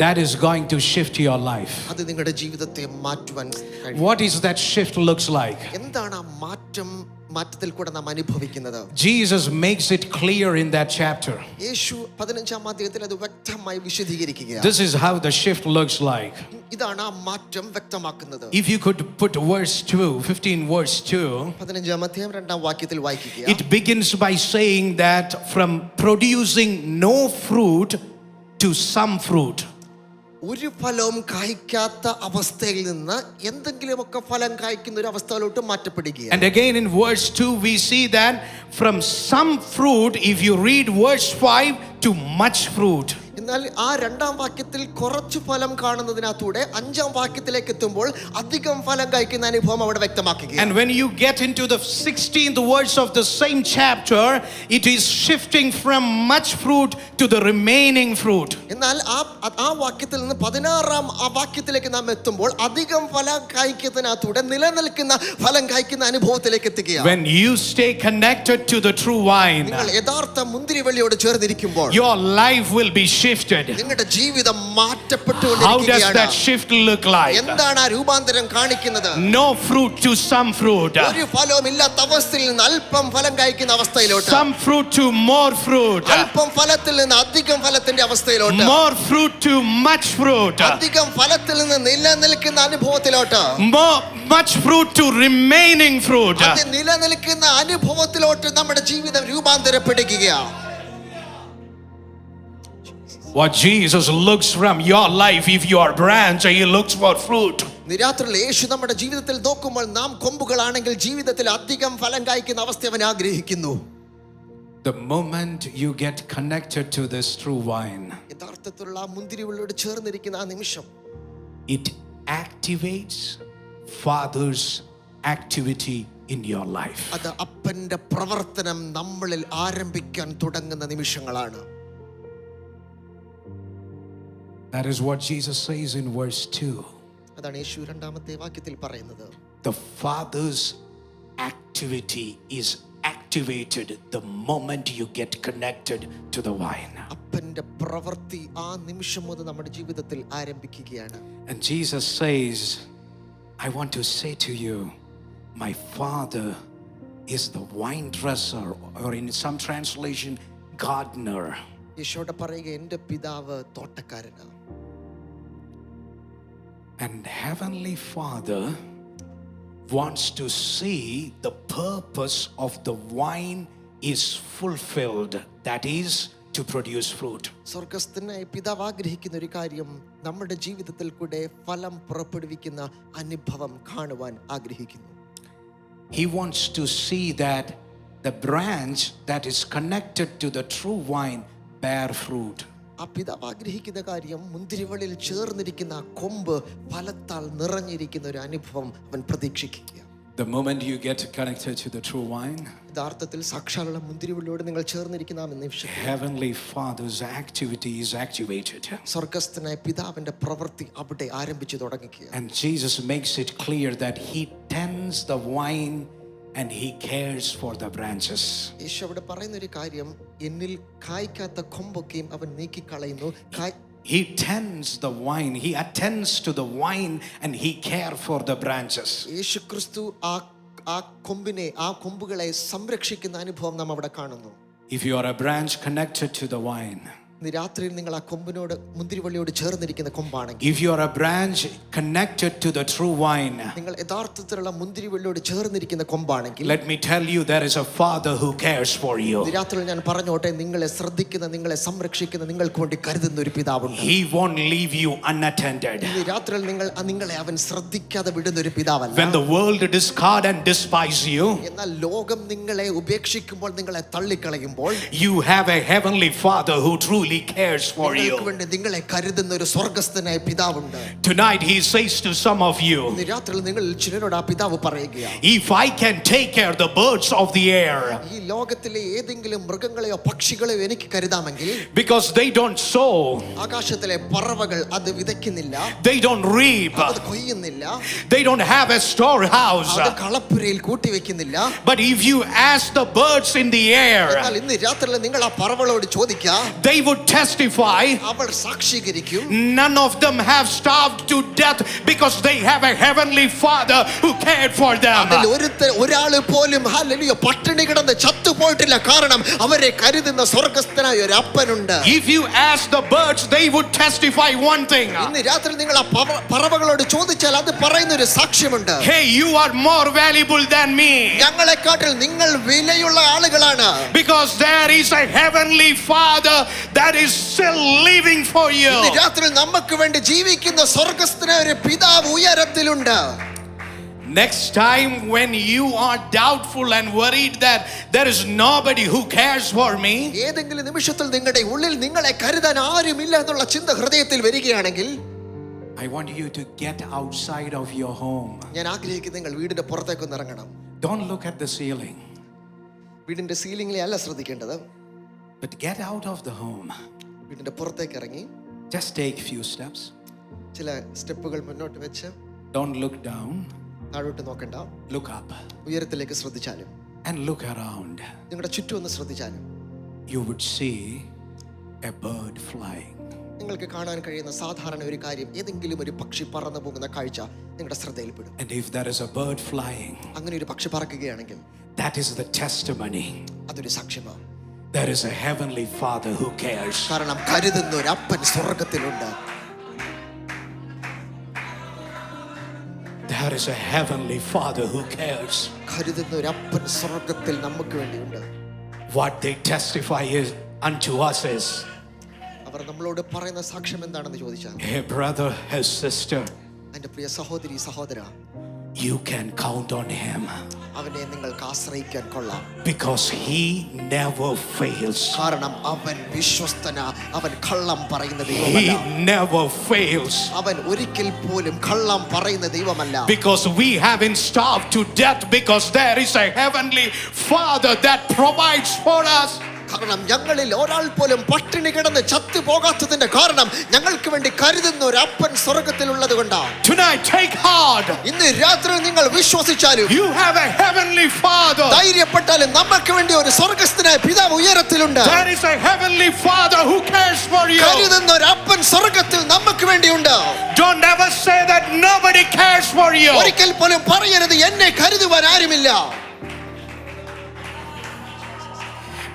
That is going to shift your life. അത് നിങ്ങളുടെ ജീവിതത്തെ മാറ്റുവാൻ കഴിയും. What is that shift looks like? എന്താണ് ആ മാറ്റത്തിൽ കൂടെ നാം അനുഭവിക്കുന്നത്? Jesus makes it clear in that chapter. യേശു 15-ാം അധ്യായത്തിൽ അത് വ്യക്തമായി വിശദീകരിക്കുകയാണ്. This is how the shift looks like. ഇതാണ് ആ മാറ്റം വ്യക്തമാക്കുന്നത്. If you could put verse 2, 15 verse 2. 15-ാം അധ്യായം 2-ാം വാക്യത്തിൽ വായിക്കുക. It begins by saying that from producing no fruit to some fruit. ഒരു ഫലവും കായ്ക്കാത്ത അവസ്ഥയിൽ നിന്ന് എന്തെങ്കിലുമൊക്കെ ഫലം കായ്ക്കുന്ന ഒരു അവസ്ഥയിലോട്ട് മാറ്റപ്പെടുകയാണ്. And again in verse 2 we see that from some fruit, if you read verse 5, to much fruit. എന്നാൽ ആ 2-ാം വാക്യത്തിൽ കുറച്ച് ഫലം കാണുന്നതിനകത്തൂടെ 5-ാം വാക്യത്തിലേക്ക് എത്തുമ്പോൾ അധികം ഫലം കായ്ക്കുന്ന അനുഭവം അവിടെ വ്യക്തമാക്കുകയാണ്. And when you get into the 16th verse of the same chapter, it is shifting from much fruit to the remaining fruit. എന്നാൽ ആ വാക്യത്തിൽ നിന്ന് 16-ാം വാക്യത്തിലേക്ക് നാം എത്തുമ്പോൾ അധികം ഫലം കായ്ക്കുന്നതിനകത്തൂടെ നിലനിൽക്കുന്ന ഫലം കായ്ക്കുന്ന അനുഭവത്തിലേക്ക് എത്തുകയാണ്. When you stay connected to the true vine, നിങ്ങൾ യഥാർത്ഥ മുന്തിരിവള്ളിയോട് ചേർന്നിരിക്കുമ്പോൾ your life will be shifted. നിങ്ങളുടെ ജീവിതം How does മാറ്റപ്പെട്ടുകൊണ്ടിരിക്കുകയാണ്. that shift look like? എന്താണ് ആ രൂപാന്തരം കാണിക്കുന്നത്? No fruit to some fruit. ഒരു ഫലവും ഇല്ലാത്ത അവസ്ഥയിൽ നിന്ന് അല്പം ഫലം കായ്ക്കുന്ന അവസ്ഥയിലോട്ട്. Some fruit to more fruit. അല്പം ഫലത്തിൽ നിന്ന് അധികം ഫലത്തിന്റെ അവസ്ഥയിലോട്ട്. More fruit to much fruit. അധികം ഫലത്തിൽ നിന്ന് നിലനിൽക്കുന്ന അനുഭവത്തിലോട്ട്. Much fruit to remaining fruit. അത് നിലനിൽക്കുന്ന അനുഭവത്തിലോട്ട് നമ്മുടെ ജീവിതം രൂപാന്തരപ്പെടുകയാണ്. What Jesus looks from your life, if you are branch, He looks for fruit. നിരാത്രിയിൽ യേശു നമ്മുടെ ജീവിതത്തിൽ നോക്കുമ്പോൾ നാം കൊമ്പുകളാണെങ്കിൽ ജീവിതത്തിൽ അധികം ഫലം കായ്ക്കുന്ന അവസ്ഥ അവൻ ആഗ്രഹിക്കുന്നു. The moment you get connected to this true vine, യഥാർത്ഥത്തിലുള്ള മുന്തിരിവള്ളിയോട് ചേർന്നിരിക്കുന്ന ആ നിമിഷം it activates Father's activity in your life. അത് അപ്പന്റെ പ്രവർത്തനം നമ്മളിൽ ആരംഭിക്കാൻ തുടങ്ങുന്ന നിമിഷങ്ങളാണ്. That is what Jesus says in verse 2. അതാണ് യേശു 2-ാമത്തെ വാക്യത്തിൽ പറയുന്നത്. The Father's activity is activated the moment you get connected to the vine. അപ്പന്റെ പ്രവൃത്തി ആ നിമിഷം മുതൽ നമ്മുടെ ജീവിതത്തിൽ ആരംഭിക്കുകയാണ്. And Jesus says, I want to say to you, my Father is the vine dresser, or in some translation, gardener. യേശുവോട് പറയുക, എൻ്റെ പിതാവ് തോട്ടക്കാരനാണ്. And Heavenly Father wants to see the purpose of the vine is fulfilled, that is to produce fruit. സ്വർഗ്ഗസ്ഥനായ പിതാവ് ആഗ്രഹിക്കുന്ന ഒരു കാര്യം നമ്മുടെ ജീവിതത്തിൽ കൂടെ ഫലം പുറപ്പെടുവിക്കുന്ന അനുഭവം കാണുവാൻ ആഗ്രഹിക്കുന്നു. He wants to see that the branch that is connected to the true vine bear fruit. ആ പിതാവ് ആഗ്രഹിക്കുന്ന കാര്യം മുന്തിരിവള്ളിയിൽ ചേർന്നിരിക്കുന്ന ആ കൊമ്പ് ഫലത്താൽ നിറഞ്ഞിരിക്കുന്ന ഒരു അനുഭവം അവൻ പ്രതീക്ഷിക്കുക. The moment you get connected to the true vine, യഥാർത്ഥത്തിൽ സാക്ഷാലുള്ള മുന്തിരിവള്ളിയോട് നിങ്ങൾ ചേർന്നിരിക്കുന്ന ആ നിമിഷം Heavenly Father's activity is activated. സ്വർഗ്ഗസ്ഥനായ പിതാവിന്റെ പ്രവൃത്തി അവിടെ ആരംഭിച്ചു തുടങ്ങുകയാണ്. And Jesus makes it clear that He tends the vine and He cares for the branches. യേശു അവിടെ പറയുന്ന ഒരു കാര്യം, എന്നിൽ കായ്ക്കാത്ത കൊമ്പൊക്കെയും അവൻ നീക്കിക്കളയുന്നു, He tends the vine. He attends to the vine and he cares for the branches. യേശുക്രിസ്തു ആ കൊമ്പുകളെ സംരക്ഷിക്കുന്ന അനുഭവം നാം അവിടെ കാണുന്നു. If you are a branch connected to the vine, ഇന്ന് രാത്രിയിൽ നിങ്ങൾ ആ കൊമ്പിനോട് മുന്തിരിവള്ളിയോട് ചേർന്നിരിക്കുന്ന കൊമ്പാണെങ്കിൽ, if you are a branch connected to the true vine, നിങ്ങൾ യഥാർത്ഥത്തിലുള്ള മുന്തിരിവള്ളിയോട് ചേർന്നിരിക്കുന്ന കൊമ്പാണെങ്കിൽ, let me tell you, there is a father who cares for you. ഇന്ന് രാത്രിയിൽ ഞാൻ പറഞ്ഞോട്ടെ, നിങ്ങളെ ശ്രദ്ധിക്കുന്ന, നിങ്ങളെ സംരക്ഷിക്കുന്ന, നിങ്ങൾക്ക് വേണ്ടി കരുതുന്ന ഒരു പിതാവുണ്ട്. He won't leave you unattended. ഇന്ന് രാത്രിയിൽ നിങ്ങളെ അവൻ ശ്രദ്ധിക്കാതെ വിടുന്ന ഒരു പിതാവല്ല. When the world discard and despise you, എന്നാൽ ലോകം നിങ്ങളെ ഉപേക്ഷിക്കുമ്പോൾ, നിങ്ങളെ തള്ളിക്കളയുമ്പോൾ, you have a heavenly father who truly cares for you. നിങ്ങളെ കരുതുന്ന ഒരു സ്വർഗ്ഗസ്ഥനായ പിതാവുണ്ട്. Tonight he says to some of you, ഇന്ന് രാത്രിയിൽ നിങ്ങൾ ചിലരോട് ആ പിതാവ് പറയുകയാണ്, if I can take care of the birds of the air, ഈ ലോകത്തിലെ ഏതെങ്കിലും മൃഗങ്ങളെയോ പക്ഷികളെയോ എനിക്ക് കരുതാമെങ്കിൽ, because they don't sow, ആകാശത്തിലെ പറവകൾ അത് വിതയ്ക്കുന്നില്ല, they don't reap, അത് കൊയ്യുന്നില്ല, they don't have a storehouse, അത് കളപ്പുരയിൽ കൂട്ടിവെക്കുന്നില്ല. but if you ask the birds in the air, എന്നാൽ ഇന്ന് രാത്രിയിൽ നിങ്ങൾ ആ പറവകളോട് ചോദിക്കുക, they would testify, അവൾ സാക്ഷീകരിക്കും, none of them have starved to death because they have a heavenly father who cared for them. അതിൽ ഒരാള് പോലും ഹല്ലേലൂയ പട്ടിണി കിടന്ന് ചത്തുപോയിട്ടില്ല. കാരണം അവരെ കരുതുന്ന സ്വർഗ്ഗസ്ഥനായ ഒരു അപ്പനുണ്ട്. If you ask the birds, they would testify one thing. ഇന്ന് രാത്രി നിങ്ങൾ ആ പറവകളോട് ചോദിച്ചാൽ അത് പറയുന്ന ഒരു സാക്ഷ്യമുണ്ട്. Hey, you are more valuable than me. ഞങ്ങളെക്കാട്ടിൽ നിങ്ങൾ വിലയുള്ള ആളുകളാണ്. Because there is a heavenly father that is still living for you. ഇന്ന് രാത്രി നമുക്ക് വേണ്ടി ജീവിക്കുന്ന സ്വർഗ്ഗസ്ഥനായ ഒരു പിതാവ് ഉയരത്തിലുണ്ട്. Next time when you are doubtful and worried that there is nobody who cares for me, ഏതെങ്കിലും നിമിഷത്തിൽ നിങ്ങളുടെ ഉള്ളിൽ നിങ്ങളെ കരുതാൻ ആരുമില്ല എന്നുള്ള ചിന്ത ഹൃദയത്തിൽ വരികയാണെങ്കിൽ, I want you to get outside of your home. ഞാൻ ആഗ്രഹിക്കുന്നു നിങ്ങൾ വീടിന്റെ പുറത്തേക്ക് ഒന്ന് ഇറങ്ങണം. Don't look at the ceiling, വീടിന്റെ സീലിംഗിലെ അല്ല ശ്രദ്ധിക്കേണ്ടത്, but get out of the home. വീടിന്റെ പുറത്തേക്ക് ഇറങ്ങി Just take few steps. ചില സ്റ്റെപ്പുകൾ മുന്നോട്ട് വെച്ച്, Don't look down, താഴോട്ട് നോക്കണ്ട, look up ഉയരത്തിലേക്ക് ശ്രദ്ധിച്ചാലും, and look around. നിങ്ങളുടെ ചുറ്റും ഒന്ന് ശ്രദ്ധിച്ചാലും You would see a bird flying. നിങ്ങൾക്ക് കാണാൻ കഴിയുന്ന സാധാരണ ഒരു കാര്യം, ഏതെങ്കിലും ഒരു പക്ഷി പറന്നു പോകുന്ന കാഴ്ച നിങ്ങളുടെ ശ്രദ്ധയിൽപ്പെടും. And if there is a bird flying, അങ്ങനെ ഒരു പക്ഷി പറക്കുകയാണെങ്കിൽ that is the testimony. അതൊരു സാക്ഷ്യമാണ്. There is a heavenly father who cares. കാരണം കരുതുന്ന ഒരു അപ്പൻ സ്വർഗ്ഗത്തിലുണ്ട്. There is a heavenly father who cares. കരുതുന്ന ഒരു അപ്പൻ സ്വർഗ്ഗത്തിൽ നമുക്ക് വേണ്ടിയുണ്ട്. What they testify is unto us is, അവർ നമ്മളോട് പറയുന്ന സാക്ഷ്യം എന്താണെന്ന് ചോദിച്ചാൽ, hey brother, hey sister, എൻ്റെ പ്രിയ സഹോദരി സഹോദര, you can count on him അവനെ നിങ്ങൾക്ക് ആശ്രയിക്കാൻ കൊള്ളാം. because he never fails. കാരണം അവൻ വിശ്വസ്തന, അവൻ കള്ളം പറയുന്ന He ദൈവമല്ല. never fails. അവൻ ഒരിക്കൽ പോലും കള്ളം പറയുന്ന ദൈവമല്ല. Because we haven't starved to death, because there is a heavenly father that provides for us. കാരണം ഞങ്ങളിൽ ഒരാൾ പോലും പട്ടിണി കിടന്ന് ചത്തു പോകാത്തതിന്റെ കാരണം ഞങ്ങൾക്ക് വേണ്ടി കരുതുന്ന ഒരു അപ്പൻ സ്വർഗ്ഗത്തിലുള്ളത് കൊണ്ടാണ്. Tonight take heart. ഇന്ന് രാത്രി നിങ്ങൾ വിശ്വസിച്ചാലും, You have a heavenly father. ധൈര്യപ്പെട്ടാലും നമുക്ക് വേണ്ടി ഒരു സ്വർഗ്ഗസ്ഥനായ പിതാവ് ഉയരത്തിലുണ്ട്. There is a heavenly father who cares for you. കരുതുന്ന ഒരു അപ്പൻ സ്വർഗ്ഗത്തിൽ നമുക്ക് വേണ്ടിയുണ്ട്. Don't ever say that nobody cares for you. ഒരിക്കൽ പോലും പറയരുത് എന്നെ കരുതുവാൻ ആരുമില്ല.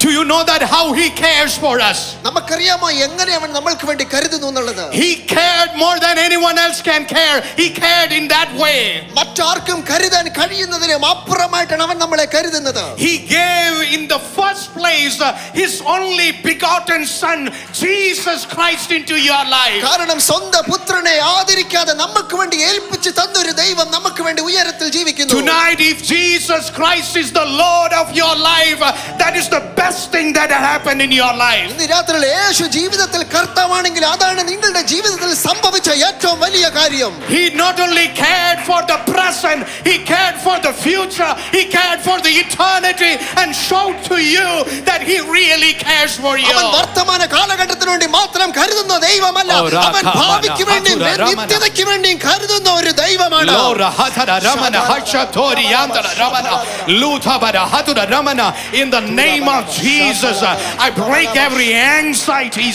Do you know that how he cares for us? നമുക്കറിയാമോ എങ്ങനെ അവൻ നമ്മൾക്ക് വേണ്ടി കരുതുന്നു എന്നുള്ളത്? He cared more than anyone else can care. He cared in that way. മറ്റാർക്കും കരുതാൻ കഴിയുന്നതിലും അപ്പുറമായിട്ടാണ് അവൻ നമ്മളെ കരുതുന്നത്. He gave in the first place his only begotten son Jesus Christ into your life. കാരണം സ്വന്തം പുത്രനെ ആദരിക്കാതെ നമുക്ക് വേണ്ടി ഏൽപ്പിച്ചു തന്നൊരു ദൈവം നമുക്ക് വേണ്ടി ഉയരത്തിൽ ജീവിക്കുന്നു. Tonight, if Jesus Christ is the Lord of your life, that is the best thing that happened in your life. ഇന്ന് രാത്രി യേശു ജീവിതത്തിൽ കർത്താവാണെങ്കിൽ അതാണ് നിങ്ങളുടെ ജീവിതത്തിൽ സംഭവിച്ച ഏറ്റവും വലിയ കാര്യം. He not only cared for the present, he cared for the future, he cared for the eternity, and showed to you that he really cares for you. അവൻ വർത്തമാന കാലഘട്ടത്തിന് വേണ്ടി മാത്രം കരുതുന്ന ദൈവമല്ല, അവൻ ഭാവിക്ക് വേണ്ടിയും നിത്യതയ്ക്ക് വേണ്ടിയും കരുതുന്ന ഒരു ദൈവമാണ്. Lora hatara ramana hachatori yantara ramana lutabara hatura ramana. In the name of Jesus, I break every anxiety,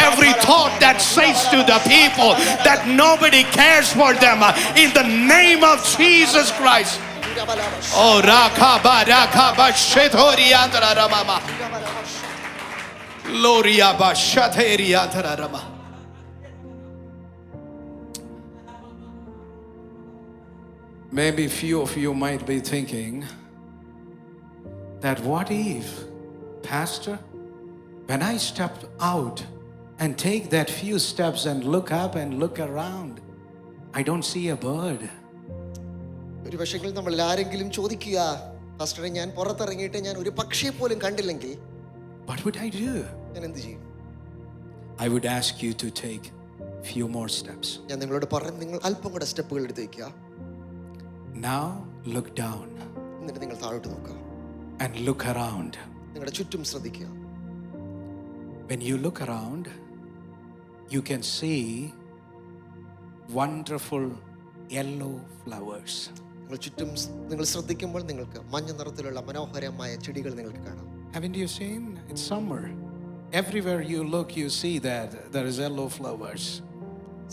every thought that says to the people that nobody cares for them. In the name of Jesus Christ. Oh rakaba shetori yantara ramama. Loria ba shateri yantara rama. Maybe few of you might be thinking that what if, Pastor, when I step out and take that few steps and look up and look around, I don't see a bird. ഒരു പക്ഷെങ്കിൽ നമ്മൾ ആരെങ്കിലും ചോദിക്കുക, പാസ്റ്ററെ ഞാൻ പുറത്തിറങ്ങിയിട്ട് ഞാൻ ഒരു പക്ഷിയെ പോലും കണ്ടില്ലെങ്കിൽ What would I do? ഞാൻ എന്ത് ചെയ്യും? I would ask you to take few more steps. ഞാൻ നിങ്ങളോട് പറഞ്ഞു, നിങ്ങൾ അല്പം കൂടെ സ്റ്റെപ്പുകൾ എടുത്ത് വയ്ക്കുക. Now look down എന്നിട്ട് നിങ്ങൾ താഴോട്ട് നോക്കുക. and look around. നിങ്ങളുടെ ചുറ്റും ശ്രദ്ധിക്കുക. When you look around, you can see wonderful yellow flowers. നിങ്ങൾ ചുറ്റും നിങ്ങൾ ശ്രദ്ധിക്കുമ്പോൾ നിങ്ങൾക്ക് മഞ്ഞ നിറത്തിലുള്ള മനോഹരമായ ചെടികൾ നിങ്ങൾക്ക് കാണാം. Haven't you seen? It's summer. Everywhere you look, you see that there is yellow flowers.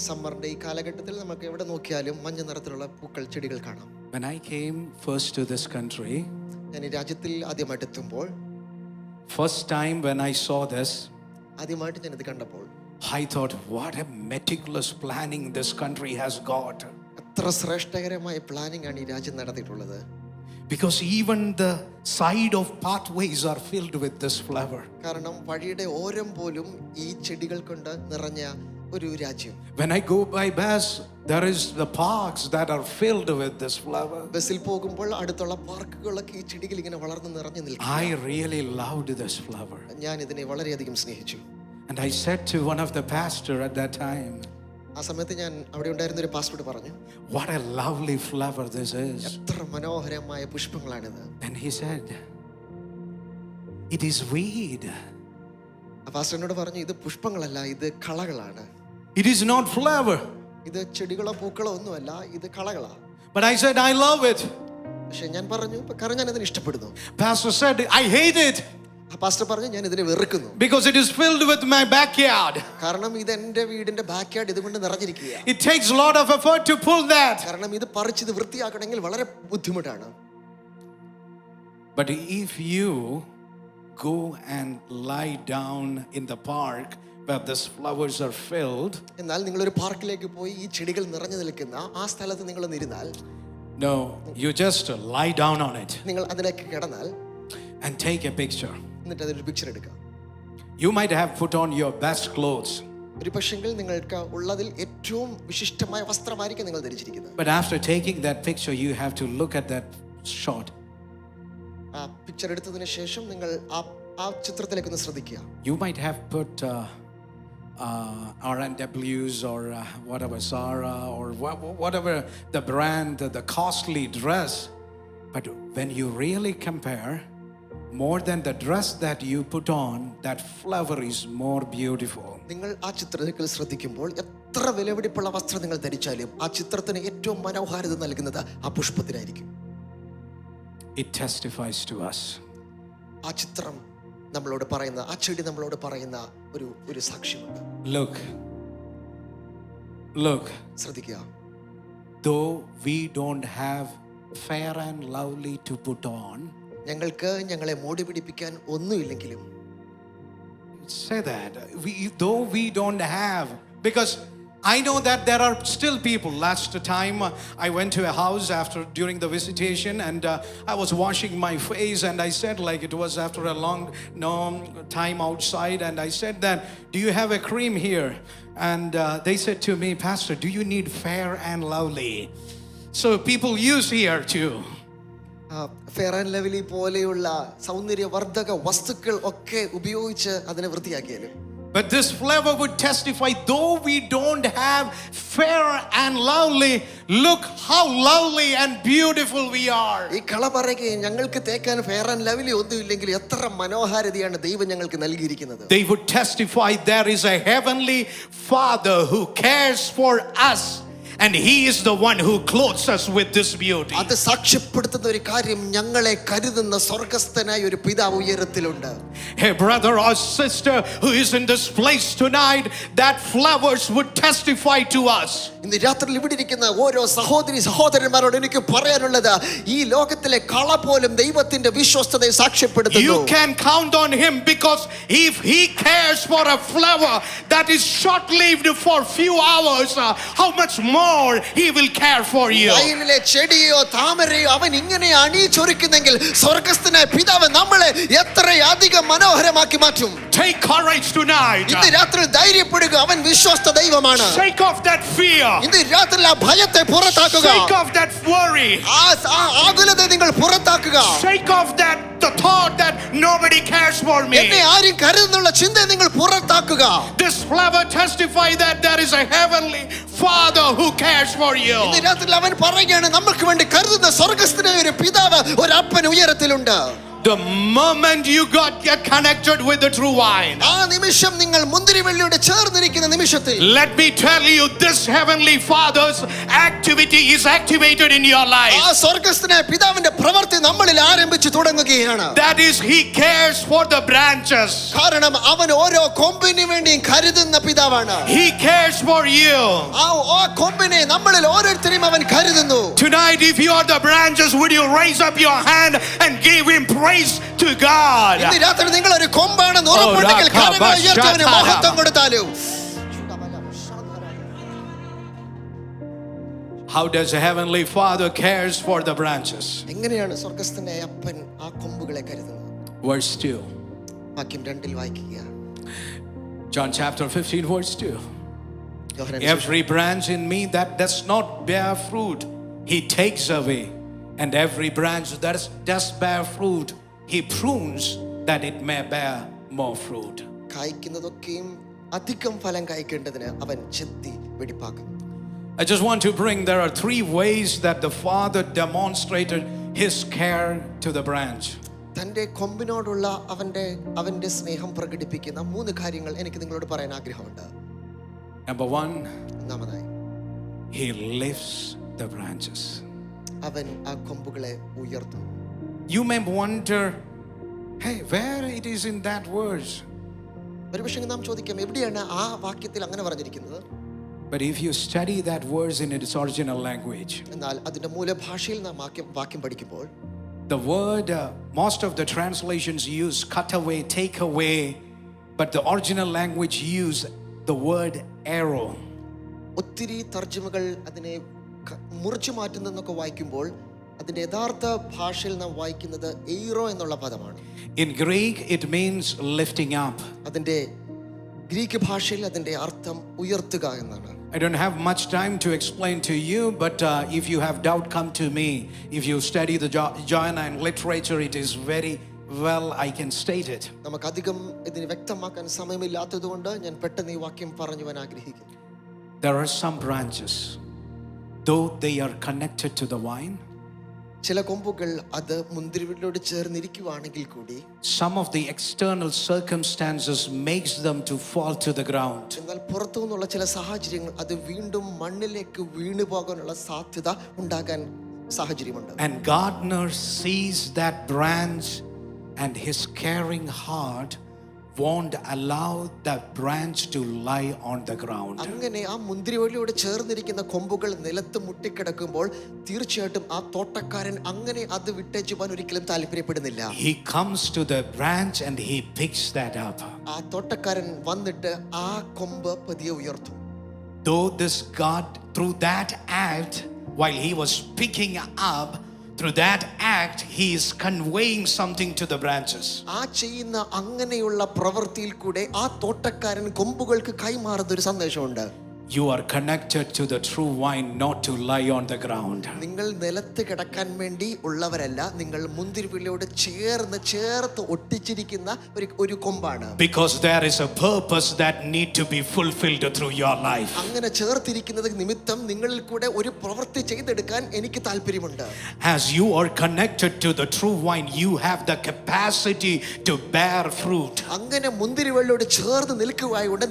സമ്മറിന്റെ ഈ കാലഘട്ടത്തിൽ നമുക്ക് എവിടെ നോക്കിയാലും മഞ്ഞ നിറത്തിലുള്ള പൂക്കൾ, ചെടികൾ കാണാം. When I came first to this country, ഞാൻ ഈ രാജ്യത്തിൽ ആദ്യമായിട്ട് എത്തുമ്പോൾ, first time when I saw this, ആദ്യമായിട്ട് ഞാൻ ഇത് കണ്ടപ്പോൾ I thought, what a meticulous planning this country has got. എത്ര ശ്രേഷ്ഠകരമായ പ്ലാനിംഗ് ആണ് ഈ രാജ്യം നടത്തിയിട്ടുള്ളത്. Because even the side of pathways are filled with this flower. കാരണം വഴിയുടെ ഓരം പോലും ഈ ചെടികൾ കൊണ്ട് നിറഞ്ഞ ഒരു രാജ്യം. When I go by bus, there is the parks that are filled with this flower. ബസ്സിൽ പോകുമ്പോൾ അടുത്തുള്ള പാർക്കുകളൊക്കെ ഈ ചെടികൾ ഇങ്ങനെ വളർന്നു നിറഞ്ഞു നിൽക്കും. I really loved this flower. ഞാൻ ഇതിനെ വളരെയധികം സ്നേഹിച്ചു. And I said to one of the pastor at that time, ആ സമയത്ത് ഞാൻ അവിടെ ഉണ്ടായിരുന്ന ഒരു പാസ്റ്ററോട് പറഞ്ഞു, what a lovely flower this is. എത്ര മനോഹരമായ പുഷ്പങ്ങളാണിത്. And he said, it is weed. ആ പാസ്റ്ററിനോട് പറഞ്ഞു, ഇത് പുഷ്പങ്ങളല്ല, ഇത് കളകളാണ്. It is not flower. ഇത് ചെടികളോ പൂക്കളോ ഒന്നുമല്ല, ഇത് കളകളാ. But I said, I love it. പക്ഷെ ഞാൻ പറഞ്ഞു, കാരണം ഞാൻ ഇതിനെ ഇഷ്ടപ്പെടുന്നു. Pastor said, I hate it. ആ പാസ്റ്റർ പറഞ്ഞു, ഞാൻ ഇതിനെ വെറുക്കുന്നു. Because it is filled with my backyard. കാരണം ഇത് എന്റെ വീടിന്റെ ബാക്ക്യാർഡ് ഇതുകൊണ്ട് നിറഞ്ഞിരിക്കുകയാണ്. It takes a lot of effort to pull that. കാരണം ഇത് പറിച്ചത് വൃത്തിയാക്കണമെങ്കിൽ വളരെ ബുദ്ധിമുട്ടാണ്. But if you go and lie down in the park where these flowers are filled, എന്നാൽ നിങ്ങൾ ഒരു പാർക്കിലേക്ക് പോയി ഈ ചെടികൾ നിറഞ്ഞു നിൽക്കുന്ന ആ സ്ഥലത്ത് നിങ്ങൾ ഒന്നിരുന്നാൽ, no, you just lie down on it നിങ്ങൾ അതിലേക്ക് കിടന്നാൽ and take a picture. എന്നിട്ട് അതൊരു പിക്ചർ എടുക്കാം. You might have put on your best clothes, ഒരു പക്ഷെങ്കിൽ നിങ്ങൾക്ക് ഉള്ളതിൽ ഏറ്റവും വിശിഷ്ടമായ വസ്ത്രമായിരിക്കും നിങ്ങൾ ധരിച്ചിരിക്കുന്നത്. but after taking that picture, you have to look at that shot. ആ പിക്ചർ എടുത്തതിന് ശേഷം നിങ്ങൾ ആ ചിത്രത്തിലേക്ക് ഒന്ന് ശ്രദ്ധിക്കുക. You might have put RNWs or whatever, Zara or whatever the brand, the costly dress. But when you really compare, more than the dress that you put on, that flower is more beautiful. നിങ്ങൾ ആ ചിത്രത്തിൽ ശ്രദ്ധിക്കുമ്പോൾ എത്ര വിലപിടിപ്പുള്ള വസ്ത്രം നിങ്ങൾ ധരിച്ചാലും ആ ചിത്രത്തിന് ഏറ്റവും മനോഹാരിത നൽകുന്നത് ആ പുഷ്പത്തിനായിരിക്കും. It testifies to us. ആ ചിത്രം നമ്മളോട് പറയുന്ന, ആ ചെടി നമ്മളോട് പറയുന്ന ഒരു സാക്ഷ്യമുണ്ട്. Look. ശ്രദ്ധിക്കുക. Though we don't have fair and lovely to put on, ഞങ്ങൾക്ക് ഞങ്ങളെ മോടി പിടിപ്പിക്കാൻ ഒന്നുമില്ലെങ്കിലും, say that, though we don't have, because I know that there are still people. Last time I went to a house during the visitation, and I was washing my face, and I said, like, it was after a long time outside, and I said that, do you have a cream here? And they said to me, Pastor, do you need fair and lovely? So people use here too. Fair and lovely പോലെയുള്ള സൗന്ദര്യവർദ്ധക വസ്തുക്കൾ ഒക്കെ ഉപയോഗിച്ച് അതിനെ വൃത്തിയാക്കിയാലും, but this flower would testify, though we don't have fair and lovely, look how lovely and beautiful we are. ഈ കള പറയുകയും ഞങ്ങൾക്ക് തേക്കാൻ ഫെയർ ആൻഡ് ലവ്ലി ഒന്നുമില്ലെങ്കിൽ എത്ര മനോഹാരിതയാണ് ദൈവം ഞങ്ങൾക്ക് നൽകിയിരിക്കുന്നത്. They would testify there is a heavenly Father who cares for us And he is the one who clothes us with this beauty. അത് സാക്ഷ്യപ്പെടുത്തുന്ന ഒരു കാര്യം, ഞങ്ങളെ കരുതുന്ന സ്വർഗ്ഗസ്ഥനായ ഒരു പിതാവ് ഉയരത്തിലുണ്ട്. Hey brother or sister who is in this place tonight, that flowers would testify to us. ഇന്ന് രാത്രി ഇവിടെ ഇരിക്കുന്ന ഓരോ സഹോദരി സഹോദരന്മാരോട് എനിക്ക് പറയാനുള്ളത്, ഈ ലോകത്തിലെ കള പോലും ദൈവത്തിന്റെ വിശ്വസ്തതയെ സാക്ഷ്യപ്പെടുത്തുന്നു. You can count on him, because if he cares for a flower that is short-lived for few hours, how much more he will care for you. വയലിലെ ചെടിയോ താമരയോ അവൻ ഇങ്ങനെ അണിയിച്ചൊരുക്കുന്നെങ്കിൽ സ്വർഗ്ഗസ്ഥനായ പിതാവ് നമ്മളെ എത്രയധികം മനോഹരമാക്കി മാറ്റും. Take courage tonight. ഇന്ന് രാത്രി ധൈര്യപ്പെടുക, അവൻ വിശ്വസ്ത ദൈവമാണ്. Shake off that fear. ഇന്ന് രാത്രി ആ ഭയത്തെ പുറത്താക്കുക. Shake off that worry. ആ ആകുലത നിങ്ങൾ പുറത്താക്കുക. Shake off the thought that nobody cares for me. എന്നെ ആരും കരുതുന്നുള്ള ചിന്ത നിങ്ങൾ പുറത്താക്കുക. This flower testify that there is a heavenly Father who cares for you. ഇന്ന് രാത്രി അവൻ പറയുകയാണ്, നമുക്ക് വേണ്ടി കരുതുന്ന സ്വർഗ്ഗസ്ഥനായ ഒരു പിതാവ്, ഒരു അപ്പൻ ഉയരത്തിലുണ്ട്. The moment you get connected with the true wine, ആ നിമിഷം നിങ്ങൾ മുന്തിരിവള്ളിയോട് ചേർന്നിരിക്കുന്ന നിമിഷത്തിൽ, let me tell you, this heavenly Father's activity is activated in your life. ആ സ്വർഗ്ഗസ്ഥനായ പിതാവിന്റെ പ്രവൃത്തി നമ്മളിൽ ആരംഭിച്ചു തുടങ്ങുകയാണ്. That is, he cares for the branches. കാരണം അവൻ ഓരോ കൊമ്പിന് വേണ്ടിയും കരുതുന്ന പിതാവാണ്. He cares for you. ആ കൊമ്പിനെ നമ്മളിൽ ഓരോരുത്തരെയും അവൻ കരുതുന്നു. Tonight, if you are the branches, would you raise up your hand and give him praise to God? ഇന്ന് രാത്രി നിങ്ങൾ ഒരു കൊമ്പാണെന്ന് ഉറപ്പുണ്ടെങ്കിൽ കരങ്ങൾ ഉയർത്തി അവന് മഹത്വം കൊടുത്താലും. How does a heavenly Father cares for the branches? എങ്ങനെയാണ് സ്വർഗ്ഗസ്ഥനായ അപ്പൻ ആ കൊമ്പുകളെ കരുതുന്നത്? Verse 2. വാക്യം 2 വായിക്കുക. John chapter 15 verse 2. Yohannan Every branch in me that does not bear fruit, he takes away. And every branch that does bear fruit, he prunes that it may bear more fruit. കായ്ക്കുന്നതൊക്കെയും അധികം ഫലം കായ്ക്കേണ്ടതിന് അവൻ ചെത്തി വെടിപ്പാക്കുന്നു. I just want to bring, there are 3 ways that the Father demonstrated his care to the branch. തൻ്റെ കൊമ്പിനോടുള്ള അവന്റെ സ്നേഹം പ്രകടിപ്പിക്കുന്ന 3 കാര്യങ്ങൾ എനിക്ക് നിങ്ങളോട് പറയാൻ ആഗ്രഹമുണ്ട്. Number 1, ഒന്നാമതായി, he lifts the branches. അവൻ ആ കൊമ്പുകളെ ഉയർത്തുന്നു. You may wonder, hey, where it is in that verse? ഒരുപക്ഷേ നാം ചോദിക്കാം, എവിടെയാണ് ആ വാക്യത്തിൽ അങ്ങനെ പറഞ്ഞിരിക്കുന്നത്? But if you study that verse in its original language, എന്നാൽ അതിന്റെ മൂലഭാഷയിൽ നാം വാക്യം പഠിക്കുമ്പോൾ, the word, most of the translations use cut away, take away, but the original language use the word arrow. ഒത്തിരി തർജ്ജമകൾ അതിനെ മുറിച്ചു മാറ്റുന്നതെന്നൊക്കെ വായിക്കുമ്പോൾ അതിന്റെ യഥാർത്ഥ ഭാഷയിൽ നാം വായിക്കുന്നത് എയ്റോ എന്നുള്ള പദമാണ്. In Greek it means lifting up. അതിന്റെ ഗ്രീക്ക് ഭാഷയിൽ അതിന്റെ അർത്ഥം ഉയർത്തുക എന്നാണ്. I don't have much time to explain to you, but if you have doubt, come to me. If you study the Johannine literature, it is very well, I can state it. നമുക്ക് അധികം ഇതിനെ വ്യക്തമാക്കാൻ സമയമില്ലാത്തതുകൊണ്ട് ഞാൻ പെട്ടെന്ന് ഈ വാക്യം പറഞ്ഞുവാൻ ആഗ്രഹിക്കുന്നു. There are some branches, though they are connected to the vine, ചില കൊമ്പുകൾ അത് മുന്തിരിവള്ളിയോട് ചേർന്നിരിക്കുവാണെങ്കിൽ കൂടി, some of the external circumstances makes them to fall to the ground. എന്നാൽ പുറത്തു നിന്നുള്ള ചില സാഹചര്യങ്ങൾ അത് വീണ്ടും മണ്ണിലേക്ക് വീണു പോകാനുള്ള സാധ്യത ഉണ്ടാകാൻ സാഹചര്യമുണ്ട്. And gardener sees that branch and his caring heart won't allow that branch to lie on the ground. അങ്ങനെ ആ മുന്തിരിവള്ളിയോട് ചേർന്നിരിക്കുന്ന കൊമ്പുകൾ നിലത്ത് മുട്ടിക്കിടക്കുമ്പോൾ തീർച്ചയായിട്ടും ആ തോട്ടക്കാരൻ അങ്ങനെ അത് വിട്ടേച്ചുവാൻ ഒരിക്കലും താല്പര്യപ്പെടുന്നില്ല. He comes to the branch and he picks that up. ആ തോട്ടക്കാരൻ വന്നിട്ട് ആ കൊമ്പ് പതിയെ ഉയർത്തും. Though this God, through that act, while he was picking up, through that act he is conveying something to the branches. ആ ചെയ്യുന്ന അങ്ങനെയുള്ള പ്രവൃത്തിയിൽ കൂടെ ആ തോട്ടക്കാരൻ കൊമ്പുകൾക്ക് കൈമാറുന്ന ഒരു സന്ദേശമുണ്ട്. You are connected to the true vine, not to lie on the ground. നിങ്ങൾ നിലത്ത് കിടക്കാൻ വേണ്ടി ഉള്ളവരല്ല, നിങ്ങൾ മുന്തിരിവള്ളിയോട് ചേർത്ത് ഒട്ടിച്ചിരിക്കുന്ന ഒരു കൊമ്പാണ്. Because there is a purpose that need to be fulfilled through your life. അങ്ങനെ ചേർത്തിരിക്കുന്നത് നിമിത്തം നിങ്ങളിൽ കൂടെ ഒരു പ്രവൃത്തി ചെയ്തെടുക്കാൻ എനിക്ക് താല്പര്യമുണ്ട്. As you are connected to the true vine, you have the capacity to bear fruit. അങ്ങനെ മുന്തിരിവള്ളിയോട് ചേർന്ന് നിൽക്കുവായുകൊണ്ട്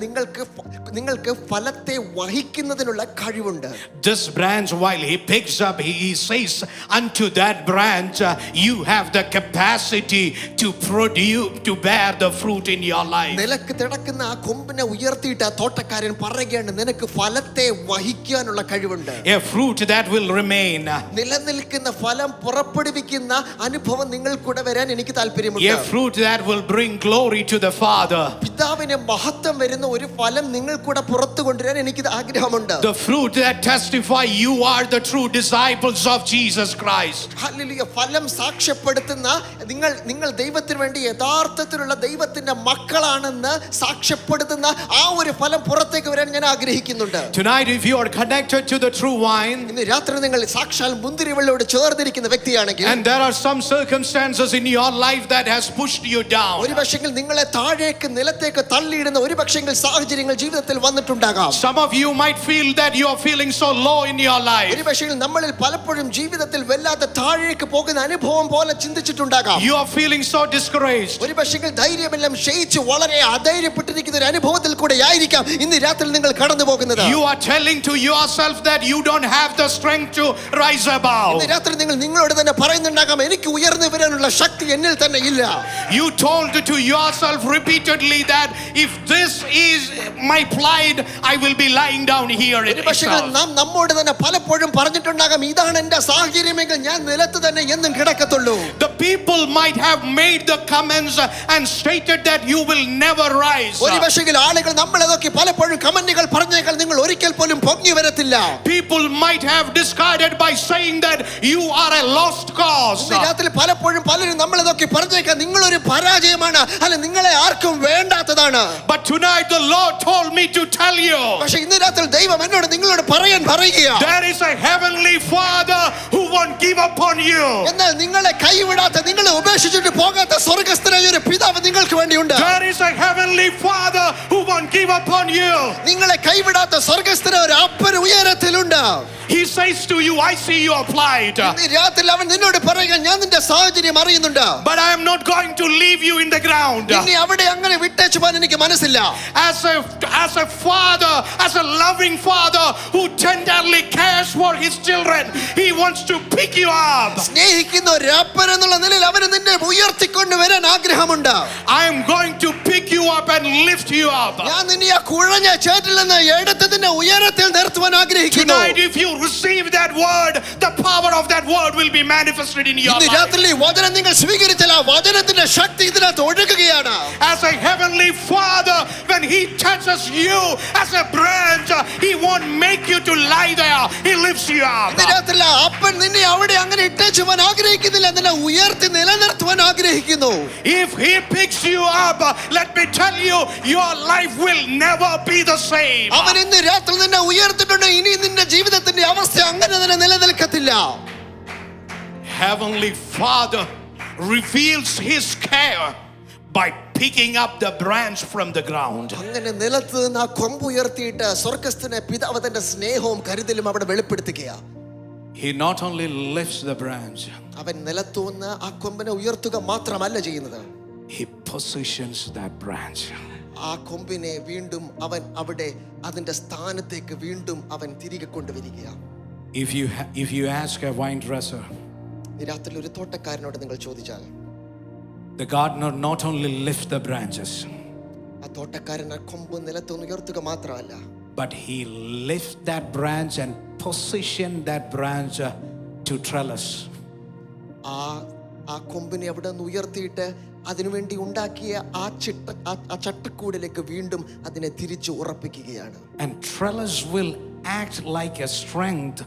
നിങ്ങൾക്ക് ഫലത്തെ വഹിക്കുന്നതിനുള്ള കഴിവുണ്ട്. This branch, while he picks up, he says unto that branch, you have the capacity to produce, to bear the fruit in your life. നിലക്ക് കിടക്കുന്ന ആ കൊമ്പിനെ ഉയർത്തിയിട്ട് ആ തോട്ടക്കാരൻ പറയുകയാണ്, നിനക്ക് ഫലത്തെ വഹിക്കാനുള്ള കഴിവുണ്ട്. A fruit that will remain. നിലനിൽക്കുന്ന ഫലം പുറപ്പെടുവിക്കുന്ന അനുഭവം നിങ്ങൾക്കൂടെ വരാൻ എനിക്ക് താല്പര്യമുണ്ട്. A fruit that will bring glory to the Father. പിതാവിനെ മഹത്വം വരുന്ന ഒരു ഫലം നിങ്ങൾക്കൂടെ പുറത്തു കൊണ്ടുവരാൻ എനിക്ക് ആഗ്രഹമുണ്ട്. The fruit that testify you are the true disciples of Jesus Christ. Hallelujah. ഫലം സാക്ഷ്യപ്പെടുത്തുന്ന നിങ്ങൾ ദൈവത്തിന് വേണ്ടി യഥാർത്ഥത്തിലുള്ള ദൈവത്തിന്റെ മക്കളാണെന്ന് സാക്ഷ്യപ്പെടുത്തുന്ന ആ ഒരു ഫലം പുറത്തേക്ക് വരാൻ ഞാൻ ആഗ്രഹിക്കുന്നുണ്ട്. Tonight, if you are connected to the true vine, ഇന്ന് രാത്രി നിങ്ങൾ സാക്ഷാൽ മുന്തിരിവള്ളിയോട് ചേർന്നിരിക്കുന്ന വ്യക്തിയാണെങ്കിൽ, and there are some circumstances in your life that has pushed you down. ഒരു പക്ഷെങ്കിൽ നിങ്ങളെ താഴേക്ക് നിലത്തേക്ക് തള്ളിയിടുന്ന ഒരു പക്ഷെങ്കിൽ സാഹചര്യങ്ങൾ ജീവിതത്തിൽ വന്നിട്ടുണ്ടാകാം. Some of you might feel that you are feeling so low in your life. ഒരു പക്ഷെങ്കിൽ നമ്മളിൽ പലപ്പോഴും ജീവിതത്തിൽ വല്ലാതെ താഴേക്ക് പോകുന്ന അനുഭവം പോലെ ചിന്തിച്ചിട്ടുണ്ടാകാം. You are feeling so discouraged. ഒരു പക്ഷെങ്കിൽ ധൈര്യമെല്ലാം ക്ഷയിച്ച് വളരെ അധൈര്യപ്പെട്ടിരിക്കുന്ന ഒരു അനുഭവത്തിൽ കൂടെ ആയിരിക്കാം ഇന്ന് രാത്രി നിങ്ങൾ കടന്നു പോകുന്നത്. You are telling to yourself that you don't have the strength to rise above. ഇന്ന് രാത്രി നിങ്ങൾ നിങ്ങളോട് തന്നെ പറയുന്നുണ്ടാകാം, എനിക്ക് ഉയർന്നു വരാനുള്ള ശക്തി എന്നിൽ തന്നെ ഇല്ല. You told to yourself repeatedly that if this is my plight, I will be lying down here itself. നാം നമ്മോട് തന്നെ പലപ്പോഴും പറഞ്ഞിട്ടുണ്ടാകാം, ഇതാണ് എന്റെ സാഹചര്യമെങ്കിൽ ഞാൻ നിലത്ത് തന്നെ എന്നും കിടക്കത്തുള്ളൂ. The people might have made the comments and stated that you will never rise. ഒരു പക്ഷെങ്കിൽ ആളുകൾ നമ്മളെ നോക്കി പലപ്പോഴും കമന്റുകൾ പറഞ്ഞേക്കാൾ നിങ്ങൾ ഒരിക്കൽ പോലും പൊങ്ങി വരത്തില്ല. People might have discarded by saying that you are a lost cause. രാത്രി പലപ്പോഴും പലരും നമ്മളെ നോക്കി പറഞ്ഞേക്കാം, നിങ്ങളൊരു പരാജയമാണ്, അല്ല നിങ്ങളെ ആർക്കും വേണ്ടാത്തതാണ്. But tonight the Lord told me to tell you, പക്ഷേ ഇന്ന് രാത്രി ദൈവം എന്നോട് നിങ്ങളോട് പറയുകയാണ്, there is a heavenly Father who won't give up on you. എന്നാൽ നിങ്ങളെ കൈവിടാത്ത, നിങ്ങളെ ഉപേക്ഷിച്ചിട്ട് പോകാത്ത സ്വർഗ്ഗസ്ഥനായ ഒരു പിതാവ് നിങ്ങൾക്ക് വേണ്ടിയുണ്ട്. There is a heavenly Father who won't give up on you. നിങ്ങളെ കൈവിടാത്ത സ്വർഗ്ഗസ്ഥനായ ഒരു അപ്പൻ ഉയരത്തിലുണ്ട്. He says to you, I see your plight. ഇന്ന് രാത്രി അവൻ നിന്നോട് പറയുക, ഞാൻ നിന്റെ സാഹചര്യം അറിയുന്നുണ്ട്. But I am not going to leave you in the ground. ഇനി അവിടെ അങ്ങനെ വിട്ടേച്ചു പോകാൻ എനിക്ക് മനസ്സില്ല. As a father, as a loving father who tenderly cares for his children, he wants to pick you up. സ്നേഹിക്കുന്ന ഒരു അപ്പൻ എന്നുള്ള നിലയിൽ അവന് നിന്നെ ഉയർത്തിക്കൊണ്ട് വരാൻ ആഗ്രഹമുണ്ട്. I am going to pick you up and lift you up. ഞാൻ നിന്നെ ആ കുഴഞ്ഞ ചേറ്റിൽ നിന്ന് എടുത്ത് നിന്നെ ഉയരത്തിൽ നിർത്തുവാൻ ആഗ്രഹിക്കുന്നു. Tonight, if you receive that word, the power of that word will be manifested in your ഇന്ന് life. രാത്രി വചനം നിങ്ങൾ സ്വീകരിച്ചാൽ ആ വചനത്തിന്റെ ശക്തി ഇതിനകത്ത് ഒഴുകുകയാണ്. As a heavenly Father, when he touches you as a branch, he won't make you to lie there. He lifts you up. ഇന്ന് രാത്രി അപ്പൻ നിന്നെ അവിടെ അങ്ങനെ ഇട്ടേച്ചു പോകാൻ ആഗ്രഹിക്കുന്നില്ല, നിന്നെ ഉയർത്തി നിലനിർത്തുവാൻ ആഗ്രഹിക്കുന്നു. If he picks you up, let me tell you, your life will never be the same. അവൻ ഇന്ന് രാത്രി നിന്നെ ഉയർത്തിട്ടുണ്ട്, ഇനി നിന്റെ ജീവിതത്തിന്റെ അവസ്ഥ അങ്ങനെ തന്നെ നിലനിൽക്കത്തില്ല. Heavenly Father reveals his care by picking up the branch from the ground. അങ്ങനെ നിലത്ത് നിന്ന് ആ കൊമ്പ് ഉയർത്തിയിട്ട് സ്വർഗ്ഗസ്ഥനെ പിതാവ് തന്റെ സ്നേഹവും കരുതലും അവിടെ വെളിപ്പെടുത്തുകയാണ്. He not only lifts the branch, അവൻ നിലത്തുനിന്ന് ആ കൊമ്പിനെ ഉയർത്തുക മാത്രമല്ല ചെയ്യുന്നത്, he positions that branch. ആ കൊമ്പിനെ വീണ്ടും അവൻ അവിടെ അതിന്റെ സ്ഥാനത്തേക്ക് വീണ്ടും അവൻ തിരികെ കൊണ്ടുവരികയാണ്. If you ask a vine dresser, രാത്രി ഒരു തോട്ടക്കാരനോട് നിങ്ങൾ ചോദിച്ചാൽ, the gardener not only lifts the branches, ആ തോട്ടക്കാരൻ ആ കൊമ്പ് നിലത്തുനിന്ന് ഉയർത്തുക മാത്രമല്ല, but he lifts that branch and position that branch to trellis. ആ കൊമ്പിനെ അവിടെ നിന്ന് ഉയർത്തിയിട്ട് അതിനുവേണ്ടി ഉണ്ടാക്കിയ ആ ചട്ടക്കൂടിലേക്ക് വീണ്ടും അതിനെ തിരിച്ചു ഉറപ്പിക്കുകയാണ്. And trellis will act like a strength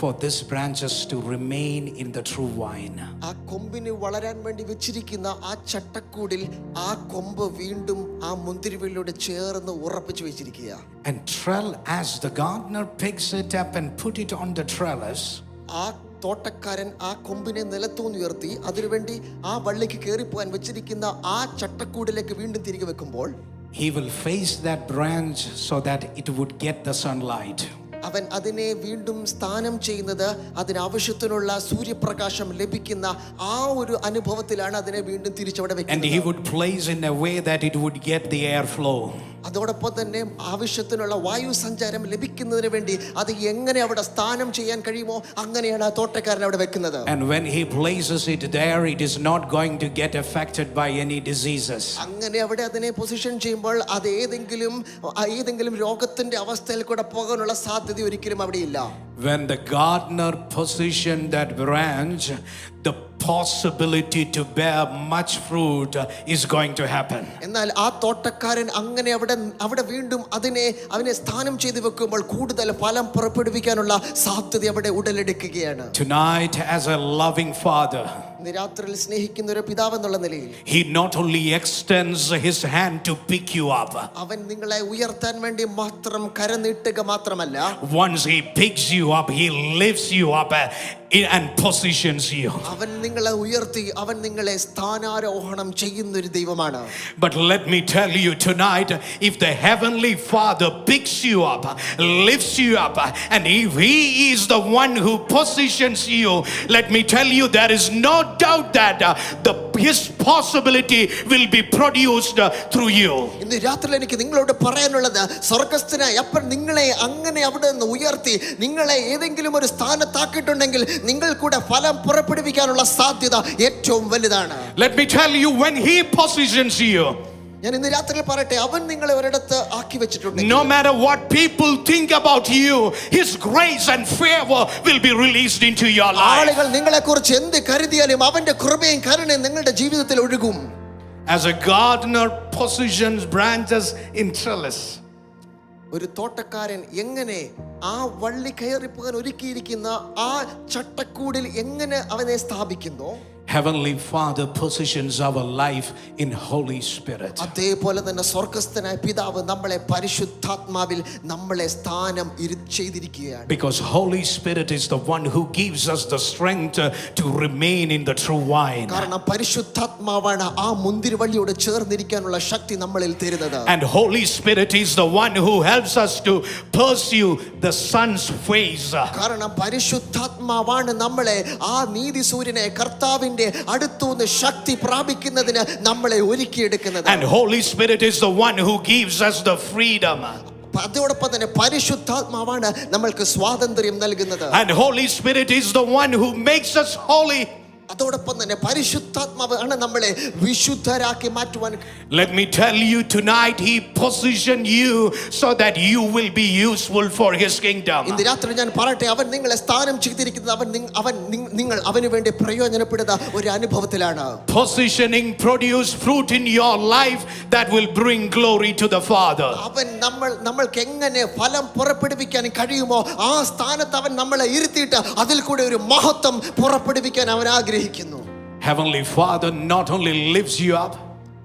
for these branches to remain in the true vine. ആ കൊമ്പിന് വളരാൻ വേണ്ടി വെച്ചിരിക്കുന്ന ആ ചട്ടക്കൂടിൽ ആ കൊമ്പ് വീണ്ടും ആ മുന്തിരിവള്ളിയോട് ചേർന്ന് ഉറപ്പിച്ചു വെച്ചിരിക്കുക. And as the gardener picks it up and put it on the trellis, ആ തോട്ടക്കാരൻ ആ കൊമ്പിനെ നിലത്തുനിന്ന് ഉയർത്തി അതിനുവേണ്ടി ആ വള്ളിക്ക് കയറിപ്പോകാൻ വെച്ചിരിക്കുന്ന ആ ചട്ടക്കൂടിലേക്ക് വീണ്ടും തിരികെ വെക്കുമ്പോൾ, he will face that branch so that it would get the sunlight. അവൻ അതിനെ വീണ്ടും സ്ഥാനം ചെയ്യുന്നത് അതിനാവശ്യത്തിനുള്ള സൂര്യപ്രകാശം ലഭിക്കുന്ന ആ ഒരു അനുഭവത്തിലാണ് അതിനെ വീണ്ടും തിരിച്ചവിടെ വെക്കുന്നത്. And he would place in a way that it would get the airflow. അതോടൊപ്പം തന്നെ ആവശ്യത്തിനുള്ള വായു സഞ്ചാരം ലഭിക്കുന്നതിന് വേണ്ടി അത് എങ്ങനെ അവിടെ സ്ഥാനം ചെയ്യാൻ കഴിയുമോ അങ്ങനെയാണ് ആ തോട്ടക്കാരൻ അവിടെ വെക്കുന്നത്. And when he places it there, it is not going to get affected by any diseases. അങ്ങനെ അവിടെ അതിനെ പൊസിഷൻ ചെയ്യുമ്പോൾ അത് ഏതെങ്കിലും രോഗത്തിന്റെ അവസ്ഥയിൽ കൂടെ പോകാനുള്ള സാധ്യത ഒരിക്കലും അവിടെ ഇല്ല. When the gardener positioned that branch, the possibility to bear much fruit is going to happen. എന്നാൽ ആ തോട്ടക്കാരൻ അങ്ങനെ അവിടെ വീണ്ടും അവനെ സ്ഥാനം ചെയ്തു വെക്കുമ്പോൾ കൂടുതൽ ഫലം പുറപ്പെടുവിക്കാനുള്ള സാധ്യത അവിടെ ഉടലെടുക്കുകയാണ്. Tonight, as a loving father, രാത്രിയിൽ സ്നേഹിക്കുന്ന ഒരു പിതാവ് എന്നുള്ള നിലയിൽ he not only extends his hand to pick you up, അവൻ നിങ്ങളെ ഉയർത്താൻ വേണ്ടി മാത്രം കരനീട്ടുക മാത്രമല്ല, once he picks you up, he lifts you up and positions you. അവൻ നിങ്ങളെ ഉയർത്തി അവൻ നിങ്ങളെ സ്ഥാനാരോഹണം ചെയ്യുന്ന ഒരു ദൈവമാണ്. But let me tell you tonight, if the heavenly Father picks you up, lifts you up, and if he is the one who positions you, let me tell you, there is no doubt that his possibility will be produced through you. ഇന്ന് രാത്രി എനിക്ക് നിങ്ങളോട് പറയാനുള്ളത്, സ്വർഗ്ഗസ്ഥനായ അപ്പൻ നിങ്ങളെ അങ്ങനെ അവിടെ നിന്ന് ഉയർത്തി നിങ്ങളെ ഏതെങ്കിലും ഒരു സ്ഥാനത്താക്കിയിട്ടുണ്ടെങ്കിൽ നിങ്ങൾ കൂടെ ഫലം പുറപ്പെടുവിക്കാനുള്ള സാധ്യത ഏറ്റവും വലുതാണ്. Let me tell you, when he positions you, ഞാൻ ഇന്ന് രാത്രി പറയട്ടെ, അവൻ നിങ്ങളെ ഒരിടത്ത് ആക്കി വെച്ചിട്ടുണ്ട്. No matter what people think about you, his grace and favor will be released into your life. ആളുകൾ നിങ്ങളെ കുറിച്ച് എന്ത് കരുതിയാലും അവന്റെ കൃപയും കരുണയും നിങ്ങളുടെ ജീവിതത്തിൽ ഒഴുകും. As a gardener positions branches in trellis, ഒരു തോട്ടക്കാരൻ എങ്ങനെ ആ വള്ളി കയറിപ്പോകാൻ ഒരുക്കിയിരിക്കുന്ന ആ ചട്ടക്കൂടിൽ എങ്ങനെ അവനെ സ്ഥാപിക്കുന്നു, Heavenly Father positions our life in Holy Spirit. അതേപോലെ തന്നെ സ്വർഗ്ഗസ്ഥനായ പിതാവ് നമ്മളെ പരിശുദ്ധാത്മാവിൽ നമ്മളെ സ്ഥാനം ചെയ്തിരിക്കുകയാണ്. Because Holy Spirit is the one who gives us the strength to remain in the true vine. കാരണം പരിശുദ്ധാത്മാവാണ് ആ മുന്തിരിവള്ളിയോട് ചേർന്നിരിക്കാനുള്ള ശക്തി നമ്മളിൽ തരുന്നത്. And Holy Spirit is the one who helps us to pursue the sun's face. കാരണം പരിശുദ്ധാത്മാവാണ് നമ്മളെ ആ നീതി സൂര്യനെ കർത്താവിന്റെ അടുത്തുനിന്ന് ശക്തി പ്രാപിക്കുന്നതിന് നമ്മളെ ഒരുക്കിയെടുക്കുന്നത്. And Holy Spirit is the one who gives us the freedom. അതോടൊപ്പം തന്നെ പരിശുദ്ധാത്മാവാണ് നമ്മൾക്ക് സ്വാതന്ത്ര്യം നൽകുന്നത്. And Holy Spirit is the one who makes us holy. അതോടൊപ്പം തന്നെ പരിശുദ്ധാത്മാവാണ് നമ്മളെ വിശുദ്ധരാക്കി മാറ്റുവാൻ. Let me tell you tonight, he positioned you so that you will be useful for his kingdom. ഇന്ന് രാത്രി ഞാൻ പറയട്ടെ, അവൻ നിങ്ങളെ സ്ഥാനം ചെയ്തിരിക്കുന്നത് നിങ്ങൾ അവന് വേണ്ടി പ്രയോജനപ്പെടുന്ന ഒരു അനുഭവത്തിലാണ്. Positioning produce fruit in your life that will bring glory to the Father. അവൻ നമ്മൾക്ക് എങ്ങനെ ഫലം പുറപ്പെടുവിക്കാൻ കഴിയുമോ ആ സ്ഥാനത്ത് അവൻ നമ്മളെ ഇരുത്തിയിട്ട് അതിൽ കൂടെ ഒരു മഹത്വം പുറപ്പെടുവിക്കാൻ അവൻ ആഗ്രഹിക്കുന്നു. Heavenly Father not only lifts you up,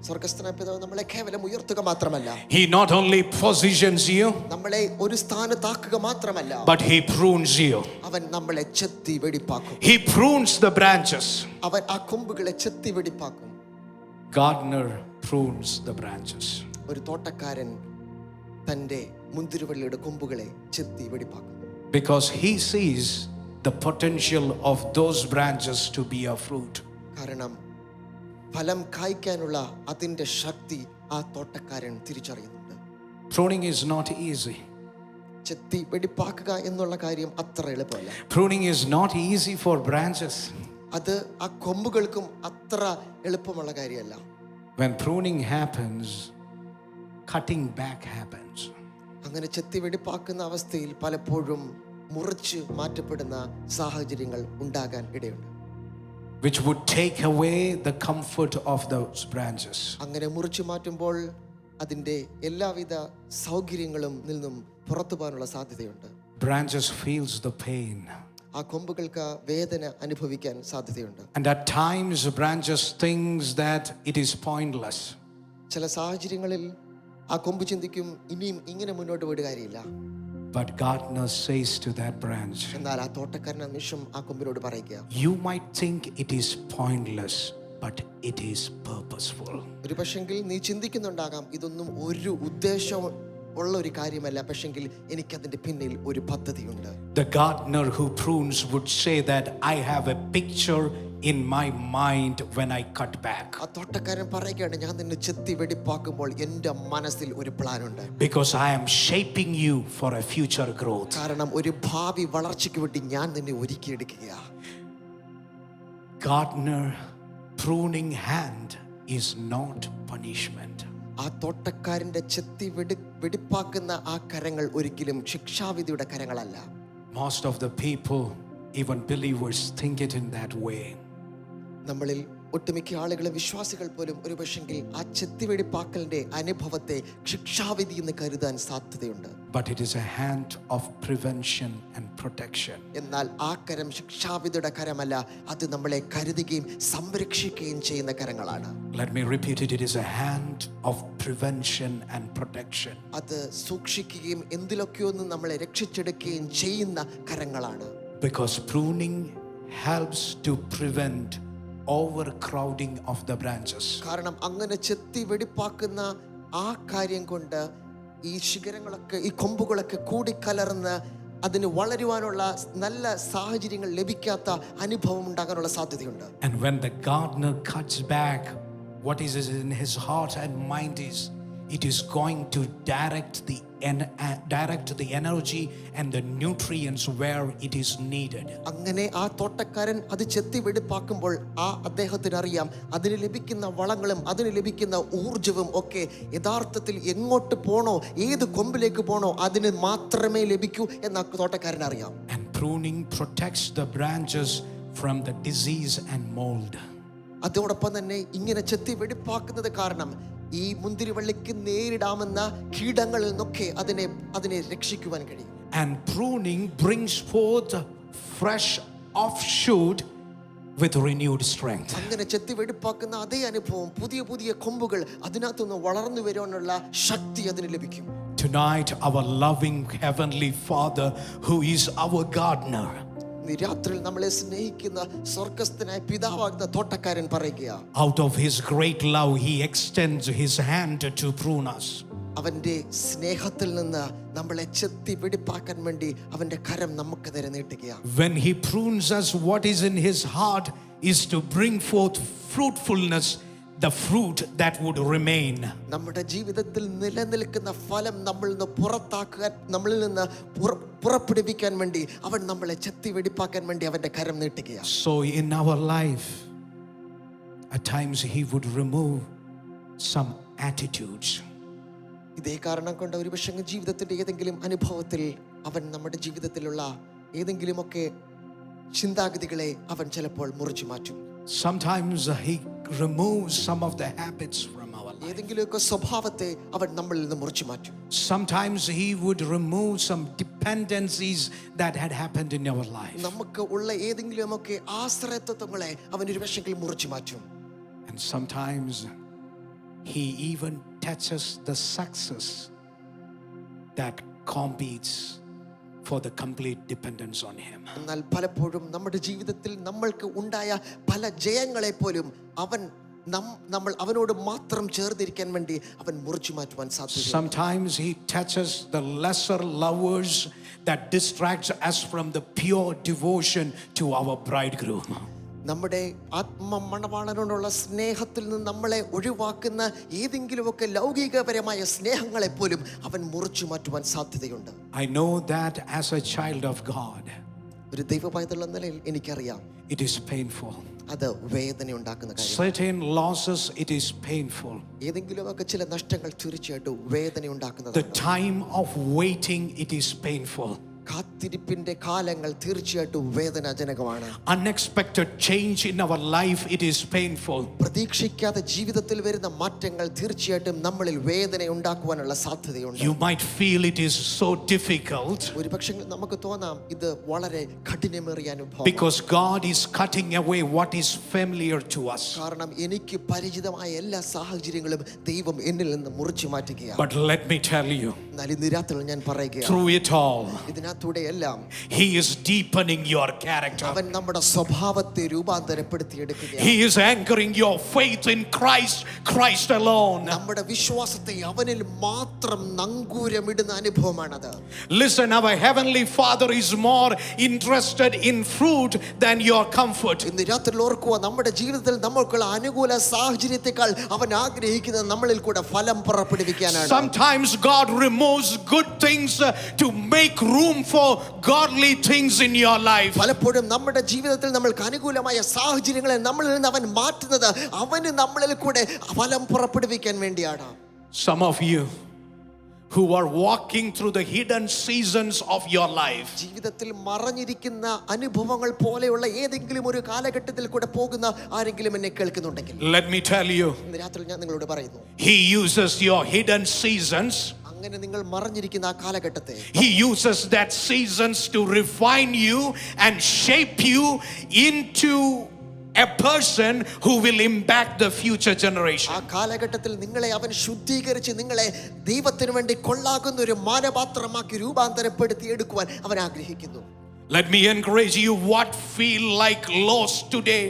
സ്വർഗ്ഗസ്ഥനായ പിതാവ് നമ്മളെ കേവലം ഉയർത്തുക മാത്രമല്ല, he not only positions you, നമ്മളെ ഒരു സ്ഥാനത്താക്കുക മാത്രമല്ല, but he prunes you. അവൻ നമ്മളെ ചെത്തി വെടിപ്പാക്കും. He prunes the branches. അവൻ ആ കൊമ്പുകളെ ചെത്തി വെടിപ്പാക്കും. Gardener prunes the branches. ഒരു തോട്ടക്കാരൻ തന്റെ മുന്തിരിവള്ളിയുടെ കൊമ്പുകളെ ചെത്തി വെടിപ്പാക്കും. Because he sees the potential of those branches to bear fruit. കാരണം ഫലം കായ്ക്കാനുള്ള അതിന്റെ ശക്തി ആ തോട്ടക്കാരൻ തിരിച്ചറിയുന്നുണ്ട്. Pruning is not easy. ചെത്തി വെടിപ്പാക്കുക എന്നുള്ള കാര്യം അത്ര എളുപ്പമല്ല. Pruning is not easy for branches. അത് ആ കൊമ്പുകൾക്കും അത്ര എളുപ്പമുള്ള കാര്യമല്ല. When pruning happens, cutting back happens. അങ്ങനെ ചെത്തി വെടിപ്പാക്കുന്ന അവസ്ഥയിൽ പലപ്പോഴും മുറിച്ച് മാറ്റപ്പെടുന്ന സാഹചര്യങ്ങൾ ഉണ്ടാകാൻ ഇടയുണ്ട്. Which would take away the comfort of those branches. അങ്ങനെ മുറിച്ചു മാറ്റുമ്പോൾ അതിൻ്റെ എല്ലാവിധ സൗകര്യങ്ങളും നിന്നും പുറത്തു പോകാനുള്ള സാധ്യതയുണ്ട്. Branches feels the pain. ആ കൊമ്പുകൾക്ക് വേദന അനുഭവിക്കാൻ സാധ്യതയുണ്ട്. And at times branches thinks that it is pointless. ചില സാഹചര്യങ്ങളിൽ ആ കൊമ്പ് ചിന്തിക്കും, ഇനിയും ഇങ്ങനെ മുന്നോട്ട് പോയിട്ട് കാര്യമില്ല. But gardener says to that branch, എന്നാൽ ആ തോട്ടക്കാരൻ നിമിഷം ആ കൊമ്പിനോട് പറയുക, you might think it is pointless, but it is purposeful. ഒരു പക്ഷെങ്കിൽ നീ ചിന്തിക്കുന്നുണ്ടാകാം ഇതൊന്നും ഒരു ഉദ്ദേശം ഉള്ള ഒരു കാര്യമല്ല, പക്ഷെങ്കിൽ എനിക്കതിന്റെ പിന്നിൽ ഒരു പദ്ധതിയുണ്ട്. The gardener who prunes would say that I have a picture in my mind when I cut back. ആ തോട്ടക്കാരൻ പറയുകയാണ്, ഞാൻ നിന്നെ ചെത്തി വെടിപ്പാക്കുമ്പോൾ എൻ്റെ മനസ്സിൽ ഒരു പ്ലാൻ ഉണ്ട്. Because I am shaping you for a future growth. കാരണം ഒരു ഭാവി വളർച്ചയ്ക്ക് വേണ്ടി ഞാൻ നിന്നെ ഒരുക്കിയെടുക്കുകയാ. Gardener pruning hand is not punishment. ആ തോട്ടക്കാരൻ്റെ ചെത്തി വെടിപ്പാക്കുന്ന ആ കരങ്ങൾ ഒരിക്കലും ശിക്ഷാവിധിയുടെ കരങ്ങളല്ല. Most of the people, even believers, think it in that way. നമ്മളിൽ ഒട്ടുമിക്ക ആളുകളും വിശ്വാസികൾ പോലും ഒരു പക്ഷെങ്കിൽ ആ ചെത്തിവെടിപ്പാക്കലിന്റെ അനുഭവത്തെ ശിക്ഷാവിധി എന്ന് കരുതാൻ സാധ്യതയുണ്ട്. But it is a hand of prevention and protection. എന്നാൽ ആ കരം ശിക്ഷാവിധിയുടെ കരമല്ല, അത് നമ്മളെ കരുതുകയും സംരക്ഷിക്കുകയും ചെയ്യുന്ന കരങ്ങളാണ്. Let me repeat it. It is a hand of prevention and protection. അത് സൂക്ഷിക്കുകയും എന്തിലൊക്കെയൊന്ന് നമ്മളെ രക്ഷിച്ചെടുക്കുകയും ചെയ്യുന്ന കരങ്ങളാണ്. Because pruning helps to prevent overcrowding of the branches. കാരണം അങ്ങനെ ചെത്തി വെടിപ്പാക്കുന്ന ആ കാര്യം കൊണ്ട് ഈ ശിഖരങ്ങളൊക്കെ, ഈ കൊമ്പുകളൊക്കെ കൂടിക്കലർന്ന് അതിന് വളരുവാനുള്ള നല്ല സാഹചര്യങ്ങൾ ലഭിക്കാത്ത അനുഭവം ഉണ്ടാകാനുള്ള സാധ്യതയുണ്ട്. And when the gardener cuts back, what is in his heart and mind is, it is going to direct the energy and the nutrients where it is needed. അങ്ങനെ ആ തോട്ടക്കാരൻ അത് ചെത്തി വെടിപ്പാക്കുമ്പോൾ അദ്ദേഹത്തിന് അറിയാം, അതിന് ലഭിക്കുന്ന വളങ്ങളും അതിന് ലഭിക്കുന്ന ഊർജവും ഒക്കെ യഥാർത്ഥത്തിൽ എങ്ങോട്ട് പോണോ, ഏത് കൊമ്പിലേക്ക് പോണോ അതിന് മാത്രമേ ലഭിക്കൂ എന്ന് തോട്ടക്കാരൻ അറിയാം. And pruning protects the branches from the disease and mold. അതോടൊപ്പം തന്നെ ഇങ്ങനെ ചെത്തി വെടിപ്പാക്കുന്നത് കാരണം ഈ മുന്തിരിവള്ളിക്ക് നേരിടാമെന്ന കീടങ്ങളിൽ നിന്നൊക്കെ അതിനെ രക്ഷിക്കുവാൻ കഴിയും. And pruning brings forth fresh offshoot with renewed strength. അങ്ങനെ ചെത്തി വെടിപ്പാക്കുന്ന അതേ അനുഭവം, പുതിയ പുതിയ കൊമ്പുകൾ അതിനകത്തുനിന്ന് വളർന്നു വരുവാനുള്ള ശക്തി അതിന് ലഭിക്കും. Tonight, our loving heavenly Father, who is our gardener, രാത്രിയിൽ നമ്മളെ സ്നേഹിക്കുന്ന സ്വർഗ്ഗസ്ഥനായ പിതാവാകുന്ന തോട്ടക്കാരൻ പറയുകയാ, out of his great love, he extends his hand to prune us. അവന്റെ സ്നേഹത്തിൽ നിന്ന് നമ്മളെ ചെത്തി വെടിപ്പാക്കാൻ വേണ്ടി അവന്റെ കരം നമുക്ക് നേരെ നീട്ടുകയാ. When he prunes us, what is in his heart is to bring forth fruitfulness, the fruit that would remain. നമ്മുടെ ജീവിതത്തിൽ നിലനിൽക്കുന്ന ഫലം നമ്മളിൽ നിന്ന് പുറപ്പെടുവിക്കാൻ വേണ്ടി അവൻ നമ്മളെ ചെത്തി വെടിപ്പാക്കാൻ വേണ്ടി അവന്റെ കരം നീട്ടുകയാ. So in our life, at times he would remove some attitudes. ഇതേ കാരണം കൊണ്ട് ഒരു പക്ഷേ ജീവിതത്തിന്റെ ഏതെങ്കിലും അനുഭവത്തിൽ അവൻ നമ്മുടെ ജീവിതത്തിലുള്ള ഏതെങ്കിലുമൊക്കെ ചിന്താഗതികളെ അവൻ ചിലപ്പോൾ മുറിച്ചു മാറ്റും. Sometimes he removes some of the habits from our life. ഏതെങ്കിലുമൊക്കെ സ്വഭാവത്തെ അവൻ നമ്മളിൽ നിന്ന് മുറിച്ചു മാറ്റും. Sometimes he would remove some dependencies that had happened in our life. നമുക്ക് ഉള്ള ഏതെങ്കിലുമൊക്കെ ആശ്രയത്വങ്ങളെ അവൻ ഒരു പക്ഷേ മുറിച്ചു മാറ്റും. And sometimes he even touches the success that competes for the complete dependence on him. എന്നാൽ പലപ്പോഴും നമ്മുടെ ജീവിതത്തിൽ നമ്മൾക്ക് ഉണ്ടായ പല ജയങ്ങളെ പോലും നമ്മൾ അവനോട് മാത്രം ചേർന്നിരിക്കാൻ വേണ്ടി അവൻ മുറിച്ചു മാറ്റുവാൻ സാധ്യതയുണ്ട്. Sometimes he touches the lesser lovers that distracts us from the pure devotion to our bridegroom. നമ്മുടെ ആത്മമണവാളനോടുള്ള സ്നേഹത്തിൽ നിന്ന് നമ്മളെ ഒഴിവാക്കുന്ന ഏതെങ്കിലുമൊക്കെ ലൗകികപരമായ സ്നേഹങ്ങളെ പോലും അവൻ മുറിച്ചു മാറ്റുവാൻ സാധ്യതയുണ്ട്. I know that as a child of God, ഒരു ദൈവപൈതൽ എന്ന നിലയിൽ എനിക്കറിയാം, it is painful. അത് വേദന ഉണ്ടാക്കുന്ന കാര്യം. Certain losses, it is painful. ഏതെങ്കിലുമൊക്കെ ചില നഷ്ടങ്ങൾ തീർച്ചയായിട്ടും വേദന ഉണ്ടാക്കുന്നത്. The time of waiting, it is painful. കാത്തിരിപ്പിന്റെ കാലങ്ങൾ തീർച്ചയായിട്ടും വേദനാജനകമാണ്. Unexpected change in our life, it is painful. പ്രതീക്ഷിക്കാത്ത ജീവിതത്തിൽ വരുന്ന മാറ്റങ്ങൾ തീർച്ചയായിട്ടും നമ്മളിൽ വേദന ഉണ്ടാക്കുവാനുള്ള സാധ്യതയുണ്ട്. You might feel it is so difficult ഒരുപക്ഷേ നമുക്ക് തോന്നാം ഇത് വളരെ കഠിനമേറിയ അനുഭവം. because God is cutting away what is familiar to us. കാരണം എനിക്ക് പരിചിതമായ എല്ലാ സാഹചര്യങ്ങളും ദൈവം എന്നിൽ നിന്ന് മുറിച്ചു മാറ്റുകയാണ്. But let me tell you, എന്നാൽ ഇന്ന് രാത്രി ഞാൻ പറയുകയാണ്, through it all, ഇതിനകത്തൂടെ എല്ലാം He is deepening your character. അവൻ നമ്മുടെ സ്വഭാവത്തെ രൂപാന്തരപ്പെടുത്തിയെടുക്കുകയാണ്. He is anchoring your faith in Christ, Christ alone. നമ്മുടെ വിശ്വാസത്തെ അവനിൽ മാത്രം നങ്കൂരമിടുന്ന അനുഭവമാണത്. Listen, our heavenly Father is more interested in fruit than your comfort. ഇന്ന് രാത്രി ഓർക്കുക, നമ്മുടെ ജീവിതത്തിൽ നമ്മൾക്കുള്ള അനുകൂല സാഹചര്യത്തെക്കാൾ അവൻ ആഗ്രഹിക്കുന്നത് നമ്മളിൽ കൂടെ ഫലം പുറപ്പെടുവിക്കാനാണ്. Sometimes God removes good things to make room for godly things in your life. പലപ്പോഴും നമ്മുടെ ജീവിതത്തിൽ നമ്മൾക്ക് അനുകൂലമായ സാഹചര്യങ്ങളെ നമ്മളിൽ നിന്ന് അവൻ മാറ്റുന്നത് അവന് നമ്മളിൽ കൂടെ ഫലം പുറപ്പെടുവിക്കാൻ വേണ്ടിയാണ്. Some of you who are walking through the hidden seasons of your life, ജീവിതത്തിൽ മറഞ്ഞിരിക്കുന്ന അനുഭവങ്ങൾ പോലെയുള്ള ഏതെങ്കിലും ഒരു കാലഘട്ടത്തിൽ കൂടെ പോകുന്ന ആരെങ്കിലും എന്നെ കേൾക്കുന്നുണ്ടെങ്കിൽ, let me tell you, ഇന്ന് രാത്രി ഞാൻ നിങ്ങളോട് പറയുന്നു, He uses your hidden seasons. അങ്ങനെ നിങ്ങൾ മറഞ്ഞിരിക്കുന്ന ആ കാലഘട്ടത്തെ He uses that seasons to refine you and shape you into a person who will impact the future generation. ആ കാലഘട്ടത്തിൽ നിങ്ങളെ അവൻ ശുദ്ധീകരിച്ച് നിങ്ങളെ ദൈവത്തിന് വേണ്ടി കൊള്ളാകുന്ന ഒരു മാനപാത്രമാക്കി രൂപാന്തരപ്പെടുത്തി എടുക്കുവാൻ അവൻ ആഗ്രഹിക്കുന്നു. Let me encourage you, what feel like loss today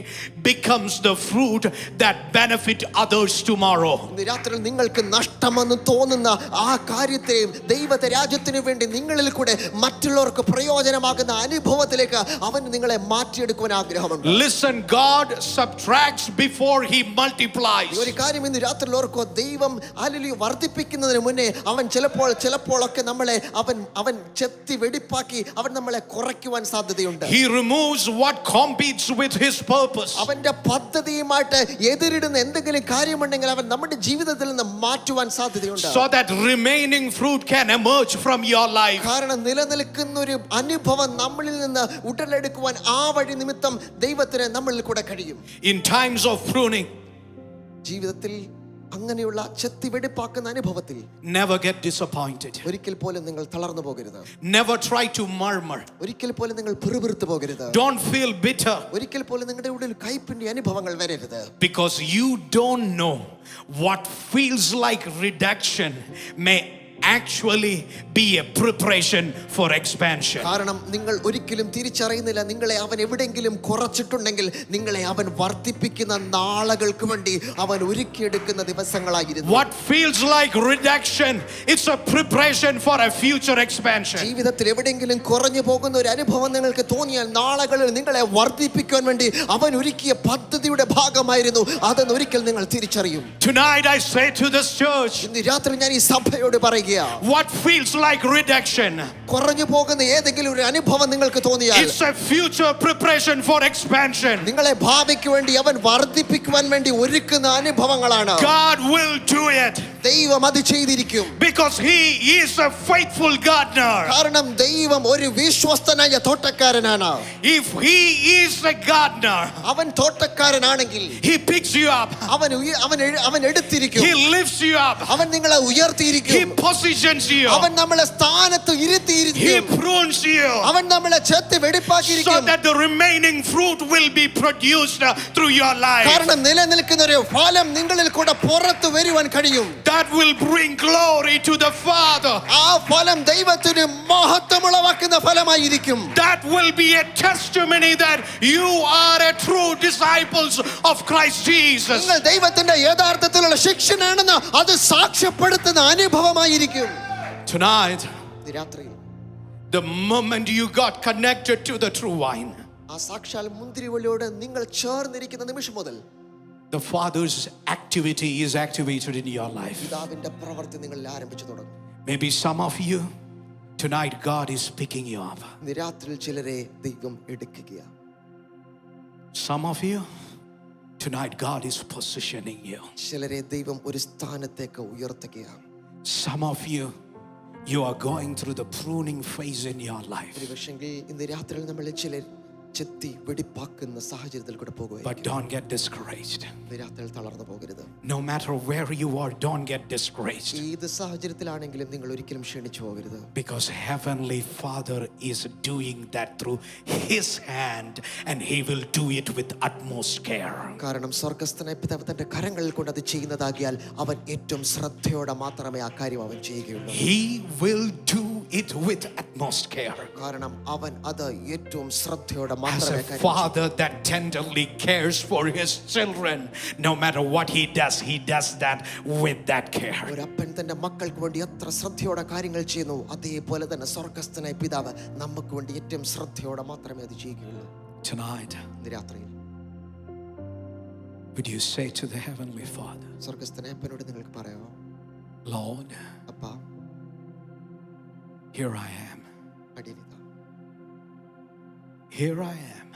becomes the fruit that benefit others tomorrow. ഇന്ന് രാത്രി നിങ്ങൾക്ക് നഷ്ടമെന്ന് തോന്നുന്ന ആ കാര്യത്തെയും ദൈവത്തെ രാജ്യത്തിന് വേണ്ടി നിങ്ങളിൽ കൂടെ മറ്റുള്ളവർക്ക് പ്രയോജനമാകുന്ന അനുഭവത്തിലേക്ക് അവൻ നിങ്ങളെ മാറ്റിയെടുക്കുവാൻ ആഗ്രഹമുണ്ട്. Listen, God subtracts before He multiplies. ഒരു കാര്യം ഇന്ന് രാത്രി ഓർക്കുക, ദൈവം ഹല്ലേലൂയ വർദ്ധിപ്പിക്കുന്നതിന് മുന്നേ അവൻ ചിലപ്പോഴൊക്കെ നമ്മളെ അവൻ ചെത്തി വെടിപ്പാക്കി അവൻ നമ്മളെ കുറയ്ക്കും. He removes what competes with His purpose. അവന്റെ പദ്ധതിയുമായിട്ട് എതിരിടുന്ന എന്തെങ്കിലും കാര്യമുണ്ടെങ്കിൽ അവൻ നമ്മുടെ ജീവിതത്തിൽ നിന്ന് മാറ്റുവാൻ സാധ്യതയുണ്ട്. So that remaining fruit can emerge from your life. കാരണം നിലനിൽക്കുന്ന ഒരു അനുഭവം നമ്മളിൽ നിന്ന് ഉടലെടുക്കുവാൻ ആ വഴി നിമിത്തം ദൈവത്തിന് നമ്മളിൽ കൂടെ കഴിയും. In times of pruning, ജീവിതത്തിൽ അങ്ങനെയുള്ള ചെത്തി വെടിപ്പാക്കുന്ന അനുഭവത്തിൽ never get disappointed. ഒരിക്കൽ പോലും നിങ്ങൾ തളർന്നു പോകരുത്. Never try to murmur. ഒരിക്കൽ പോലും നിങ്ങൾ പിറുപിറുത്തു പോകരുത്. Don't feel bitter. ഒരിക്കൽ പോലും നിങ്ങളുടെ ഉള്ളിൽ കയ്പിന്റെ അനുഭവങ്ങൾ വരരുത്. Because you don't know what feels like reduction may actually be a preparation for expansion. കാരണം നിങ്ങൾ ഒരിക്കലും തിരിച്ചറിയുന്നില്ല, നിങ്ങളെ അവൻ എവിടെയെങ്കിലും കുറച്ചിട്ടുണ്ടെങ്കിൽ നിങ്ങളെ അവൻ വർദ്ധിപ്പിക്കുന്ന നാളുകൾക്ക് വേണ്ടി അവൻ ഒരുക്കിയെടുക്കുന്ന ദിവസങ്ങളായിരുന്നു. What feels like reduction, it's a preparation for a future expansion. ജീവിതത്തിൽ എവിടെയെങ്കിലും കുറഞ്ഞു പോകുന്ന ഒരു അനുഭവം നിങ്ങൾക്ക് തോന്നിയാൽ നാളുകളിൽ നിങ്ങളെ വർദ്ധിപ്പിക്കാൻ വേണ്ടി അവൻ ഒരുക്കിയ പദ്ധതിയുടെ ഭാഗമായിരുന്നു അതെന്ന് ഒരിക്കൽ നിങ്ങൾ തിരിച്ചറിയും. Tonight I say to this church, ഇന്ന് രാത്രി ഞാൻ ഈ സഭയോട് പറയുക, what feels like reduction, കുറഞ്ഞു പോകുന്ന ഏതെങ്കിലും ഒരു അനുഭവം നിങ്ങൾക്ക് തോന്നിയാൽ it's a future preparation for expansion. നിങ്ങളെ ഭാവിക്ക് വേണ്ടി അവൻ വർദ്ധിപ്പിക്കുവാൻ വേണ്ടി ഒരുക്കുന്ന അനുഭവങ്ങളാണ്. God will do it. ദൈവം അത് ചെയ്തിരിക്കും. Because He is a faithful gardener. കാരണം ദൈവം ഒരു വിശ്വസ്തനായ തോട്ടക്കാരനാണ്. If He is a gardener, അവൻ തോട്ടക്കാരനാണെങ്കിൽ He picks you up. അവൻ എടുത്തിരിക്കും. He lifts you up. അവൻ നിങ്ങളെ He ഉയർത്തിയിരിക്കും. positions you. അവൻ നമ്മളെ സ്ഥാനത്ത് He ഇരുത്തിയിരിക്കും. prunes you. അവൻ നമ്മളെ ചെത്തി So വെടിപ്പാക്കിയിരിക്കും. that the remaining fruit will be produced through your life. കാരണം നിലനിൽക്കുന്ന ഒരു ഫലം നിങ്ങളിൽ കൂടെ പുറത്തു വരുവാൻ കഴിയും. That will bring glory to the Father. ആ ഫലം ദൈവത്തിന് മഹത്വമുള്ളവാക്കുന്ന ഫലമായിരിക്കും. That will be a testimony that you are a true disciples of Christ Jesus. നിങ്ങൾ ദൈവത്തിന്റെ യഥാർത്ഥത്തിലുള്ള ശിഷ്യനാണെന്ന് അത് സാക്ഷ്യപ്പെടുത്തുന്ന അനുഭവമായിരിക്കും. Tonight, രാത്രിയിൽ the moment you got connected to the true vine, ആ സാക്ഷാൽ മുന്തിരിവള്ളിയോട് നിങ്ങൾ ചേർന്നിരിക്കുന്ന നിമിഷം മുതൽ the Father's activity is activated in your life. പിതാവിന്റെ പ്രവൃത്തി നിങ്ങൾ ആരംഭിച്ചു തുടങ്ങും. Maybe some of you, tonight God is picking you up. രാത്രിയിൽ ചിലരെ ദൈവം എടുക്കുകയാണ്. Some of you, tonight God is positioning you. ചിലരെ ദൈവം ഒരു സ്ഥാനത്തേക്ക് ഉയർത്തുകയാണ്. Some of you, you are going through the pruning phase in your life. ഒരുപക്ഷെങ്കിൽ ഇന്ന് രാത്രിയിൽ നമ്മൾ ചിലർ ചെത്തി വെടിപ്പാക്കുന്ന സാഹചര്യത്തിൽ കൂടെ But പോകുക. don't get discouraged. രാത്രിയിൽ തളർന്നു പോകരുത്. No matter where you are, don't get discouraged. ഏത് സാഹചര്യത്തിലാണെങ്കിലും നിങ്ങൾ ഒരിക്കലും ക്ഷണിച്ചു പോകരുത്. Because Heavenly Father is doing that through His hand, and He will do it with utmost care. കാരണം സ്വർഗ്ഗസ്ഥനായ പിതാവ് തന്റെ കരങ്ങളിൽ കൊണ്ട് അത് ചെയ്യുന്നതാകിയാൽ അവൻ ഏറ്റവും ശ്രദ്ധയോടെ മാത്രമേ ആ കാര്യം അവൻ ചെയ്യുകയുള്ളൂ. He will do it with utmost care. കാരണം അവൻ അത് ഏറ്റവും ശ്രദ്ധയോടെ As മാത്രമേ a father that tenderly cares for his children, no matter what he does that with that care. ഒരു അപ്പൻ തന്റെ മക്കൾക്ക് വേണ്ടി എത്ര ശ്രദ്ധയോടെ കാര്യങ്ങൾ ചെയ്യുന്നു, അതേപോലെ തന്നെ സ്വർഗ്ഗസ്ഥനായ പിതാവ് നമുക്ക് വേണ്ടി ഏറ്റവും ശ്രദ്ധയോടെ മാത്രമേ അത് ചെയ്യുകയുള്ളൂ. Tonight, ഇന്ന് രാത്രിയിൽ would you say to the Heavenly Father, സ്വർഗ്ഗസ്ഥനായ അപ്പനോട് നിങ്ങൾക്ക് പറയാമോ, Lord, അപ്പാ here I am. അടിയനിതാ, Here I am.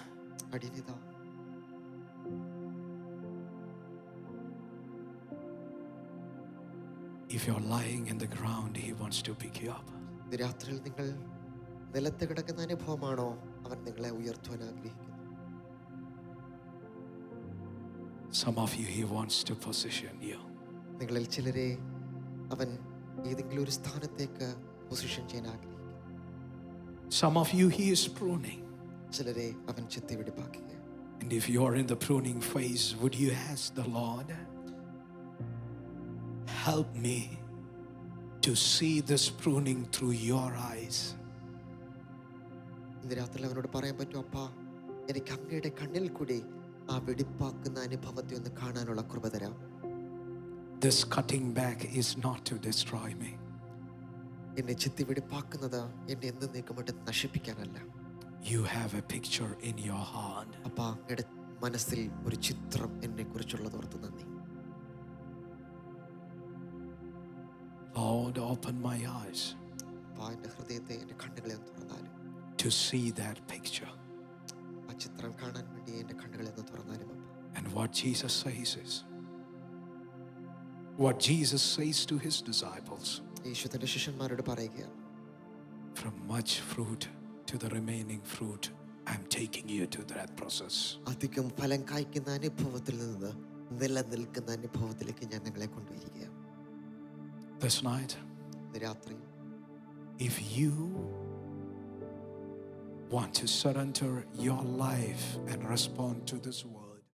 അടിയനിതാ. If you're lying in the ground, He wants to pick you up. ഇന്ന് രാത്രിയിൽ നിങ്ങൾ നിലത്ത് കിടക്കുന്ന അനുഭവമാണോ, അവൻ നിങ്ങളെ ഉയർത്തുവാൻ ആഗ്രഹിക്കുന്നു. Some of you, He wants to position you. നിങ്ങളിൽ ചിലരെ അവൻ ഏതെങ്കിലും ഒരു സ്ഥാനത്തേക്ക് പൊസിഷൻ ചെയ്യാൻ ആഗ്രഹിക്കുന്നു. Some of you, He is pruning. ചിലരെ അവൻ ചെത്തി വെടിപ്പാക്കുക. And if you're in the pruning phase, would you ask the Lord, help me to see this pruning through your eyes? ഇന്ന് രാത്രി അവനോട് പറയാൻ പറ്റും, അപ്പാ എനിക്ക് അങ്ങയുടെ കണ്ണിൽ കൂടി ആ വെടിപ്പാക്കുന്ന അനുഭവത്തെ ഒന്ന് കാണാനുള്ള കൃപ തരാം. This cutting back is not to destroy me. എന്നെ ചെത്തി വെടിപ്പാക്കുന്നത് എന്നെ എന്നേക്കുമായിട്ട് നശിപ്പിക്കാനല്ല. You have a picture in your heart. അപ്പാ അങ്ങയുടെ മനസ്സിൽ ഒരു ചിത്രം എന്നെ കുറിച്ചുള്ളത് ഓർത്ത് നന്ദി. Lord, open my eyes അപ്പാ എൻ്റെ ഹൃദയത്തെ, എൻ്റെ കണ്ണുകളെ ഒന്ന് തുറന്നാലും, to see that picture. ആ ചിത്രം കാണാൻ വേണ്ടി എൻ്റെ കണ്ണുകളെ ഒന്ന് തുറന്നാലും അപ്പാ. And what Jesus says to His disciples, യേശു തന്റെ ശിഷ്യന്മാരോട് പറയുകയാണ്, from much fruit to the remaining fruit, I'm taking you to that process. അധികം ഫലം കായ്ക്കുന്ന അനുഭവത്തിൽ നിന്ന് നിലനിൽക്കുന്ന അനുഭവത്തിലേക്ക് ഞാൻ നിങ്ങളെ കൊണ്ടുവരികയാണ്. This night, രാത്രി if you want to surrender your life and respond to this word,